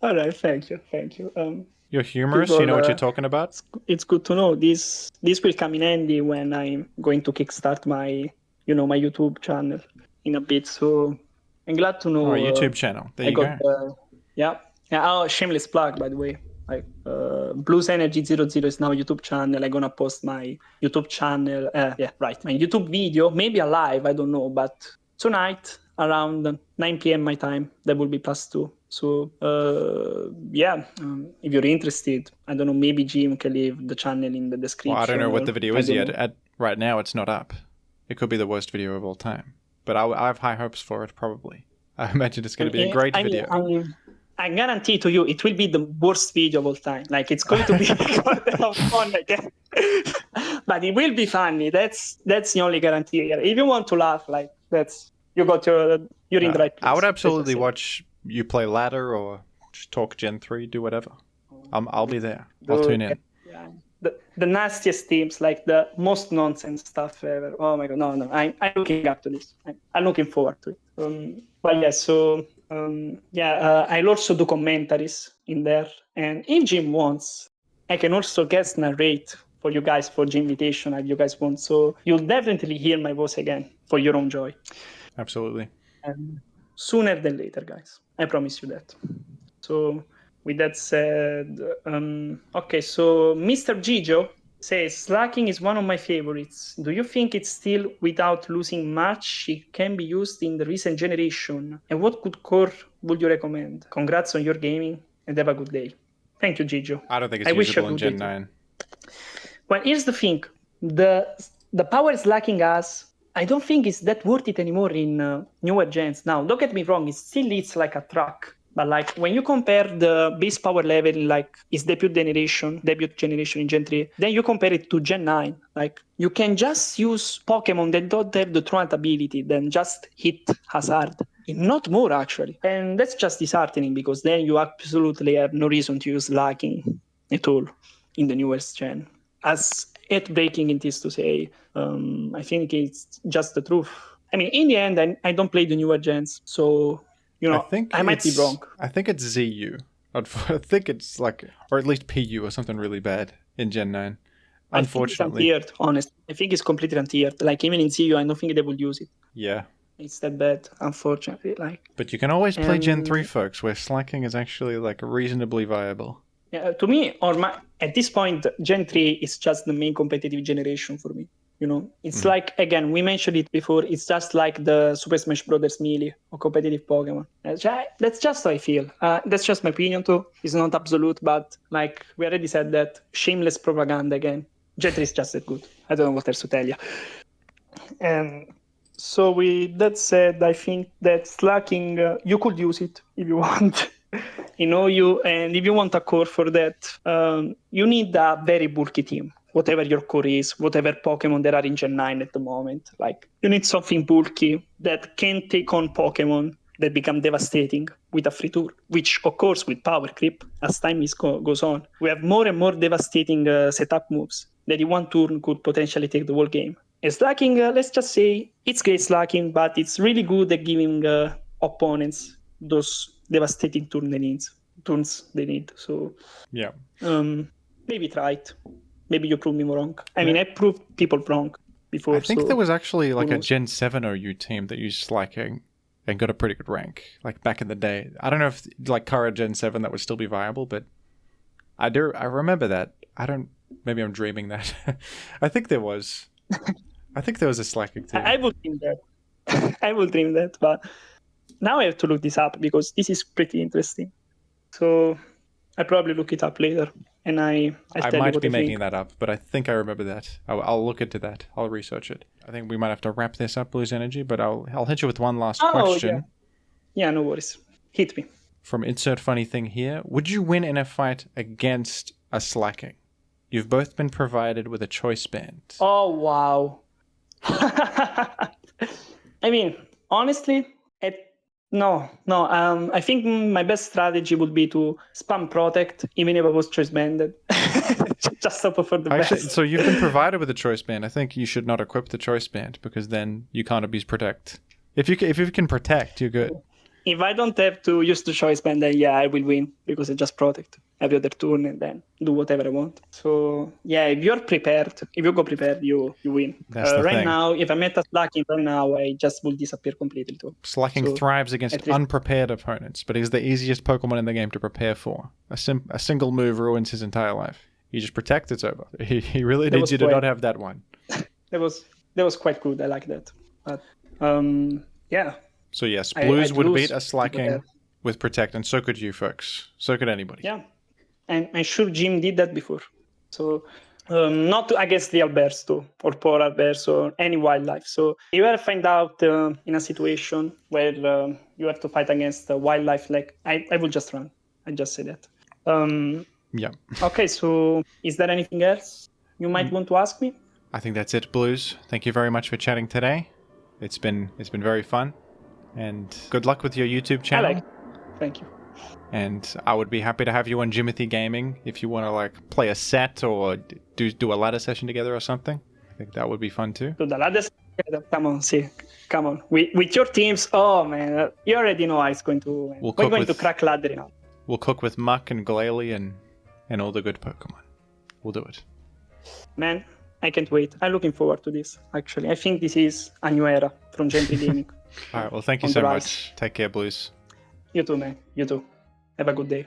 All right, thank you. You're humorous. You know what you're talking about. It's good to know. This will come in handy when I'm going to kickstart my my YouTube channel in a bit. So I'm glad to know. Oh, YouTube channel. There you go. Yeah. Oh, shameless plug, by the way. Like Blues Energy 00 is now a YouTube channel. I'm gonna post my YouTube channel. My YouTube video, maybe a live, I don't know, but tonight around 9 p.m. my time, that will be +2. So if you're interested, I don't know, maybe Jim can leave the channel in the description. Well, I don't know what the video is yet. Right now, it's not up. It could be the worst video of all time, but I have high hopes for it. Probably, I imagine it's going to be a great video. I guarantee to you, it will be the worst video of all time. Like it's going to be fun again, but it will be funny. That's the only guarantee here. If you want to laugh, like you're in the right place. I would absolutely watch you play ladder or just talk Gen 3, do whatever. I'll be there. I'll tune in. Yeah. The nastiest teams, like the most nonsense stuff ever. Oh my god, no. I'm looking up to this. I'm looking forward to it. But yeah, so I'll also do commentaries in there. And if Jim wants, I can also guest narrate for you guys for Jim Invitation if you guys want. So you'll definitely hear my voice again for your own joy. Absolutely. And sooner than later, guys. I promise you that. So with that said, okay, so Mr. Gigio says, Slaking is one of my favorites. Do you think it's still, without losing much, it can be used in the recent generation? And what good core would you recommend? Congrats on your gaming and have a good day. Thank you, Gigio. I don't think it's usable in Gen 9. Well, here's the thing. The power Slaking has, I don't think it's that worth it anymore in newer gens. Now, don't get me wrong, it still leads like a truck. But like when you compare the base power level in like its debut generation in Gen 3, then you compare it to Gen 9. Like you can just use Pokemon that don't have the Truant ability, then just hit Hazard. Not more actually. And that's just disheartening because then you absolutely have no reason to use Slaking at all in the newest gen. As heartbreaking it is to say, I think it's just the truth. I mean, in the end, I don't play the newer gens, so I might be wrong. I think it's ZU. I think it's like, or at least PU or something really bad in Gen 9. Unfortunately. I think it's untiered, honestly. I think it's completely untiered. Like even in ZU, I don't think they will use it. Yeah. It's that bad, unfortunately. But you can always play Gen 3, folks, where Slaking is actually like reasonably viable. Yeah, to me, at this point, Gen 3 is just the main competitive generation for me. It's like, again, we mentioned it before, it's just like the Super Smash Brothers Melee or competitive Pokemon. That's just how I feel. That's just my opinion too. It's not absolute, but like we already said that, shameless propaganda again. Gen 3 is just that good. I don't know what else to tell you. And so with that said, I think that Slaking, you could use it if you want. And if you want a core for that, you need a very bulky team. Whatever your core is, whatever Pokemon there are in Gen 9 at the moment. Like, you need something bulky that can take on Pokemon that become devastating with a free tour, which, of course, with power creep, as time goes on, we have more and more devastating setup moves that in one turn could potentially take the whole game. Slacking, let's just say it's great slacking, but it's really good at giving opponents those devastating turns they need. So Yeah. maybe try it. Maybe you prove me wrong. I mean, I proved people wrong before. I think so there was actually like who a knows? Gen 7 OU team that used Slaking and got a pretty good rank, like back in the day. I don't know if like current Gen 7 that would still be viable, but I remember that. Maybe I'm dreaming that. I think there was. I think there was a Slaking team. I would dream that. I would dream that, but now I have to look this up because this is pretty interesting. So I probably look it up later, and I'll tell you might what be I making think. that up, but I think I remember that. I'll look into that. I'll research it. I think we might have to wrap this up, Blues Energy, but I'll hit you with one last question. Yeah, no worries. Hit me. From insert funny thing here. Would you win in a fight against a Slaking? You've both been provided with a choice band. Oh, wow. I mean, honestly, no. I think my best strategy would be to spam protect, even if I was choice banded. Just hope for the best. So you've been provided with a choice band. I think you should not equip the choice band because then you can't abuse protect. If you can protect, you're good. If I don't have to use the choice band, then yeah, I will win because I just protect every other turn and then do whatever I want. So yeah, if you're prepared, if you go prepared, you win. That's the right thing. now, if I meta Slaking right now, I just will disappear completely too. Slaking thrives against unprepared opponents, but he's the easiest Pokemon in the game to prepare for. A single move ruins his entire life. You just protect, it's over. He really needs you to not have that one. That was quite good. I like that. But yeah. So yes, Blues would beat a Slaking with protect, and so could you folks. So could anybody. Yeah, and I'm sure Jim did that before. So not against real bears too, or polar bears, or any wildlife. So if you ever find out in a situation where you have to fight against wildlife, like I will just run. I just say that. Yeah. Okay, so is there anything else you might want to ask me? I think that's it, Blues. Thank you very much for chatting today. It's been very fun. And good luck with your YouTube channel. Thank you. And I would be happy to have you on Jimothy Gaming if you want to like play a set or do a ladder session together or something. I think that would be fun too. Do the ladder session? Come on. With your teams, oh man, you already know how it's going to. We're going to crack ladder now. We'll cook with Muck and Glalie and all the good Pokemon. We'll do it. Man, I can't wait. I'm looking forward to this. Actually, I think this is a new era from Gentry Gaming. All right. Well, thank you so much. Take care, Blues. You too, man. You too. Have a good day.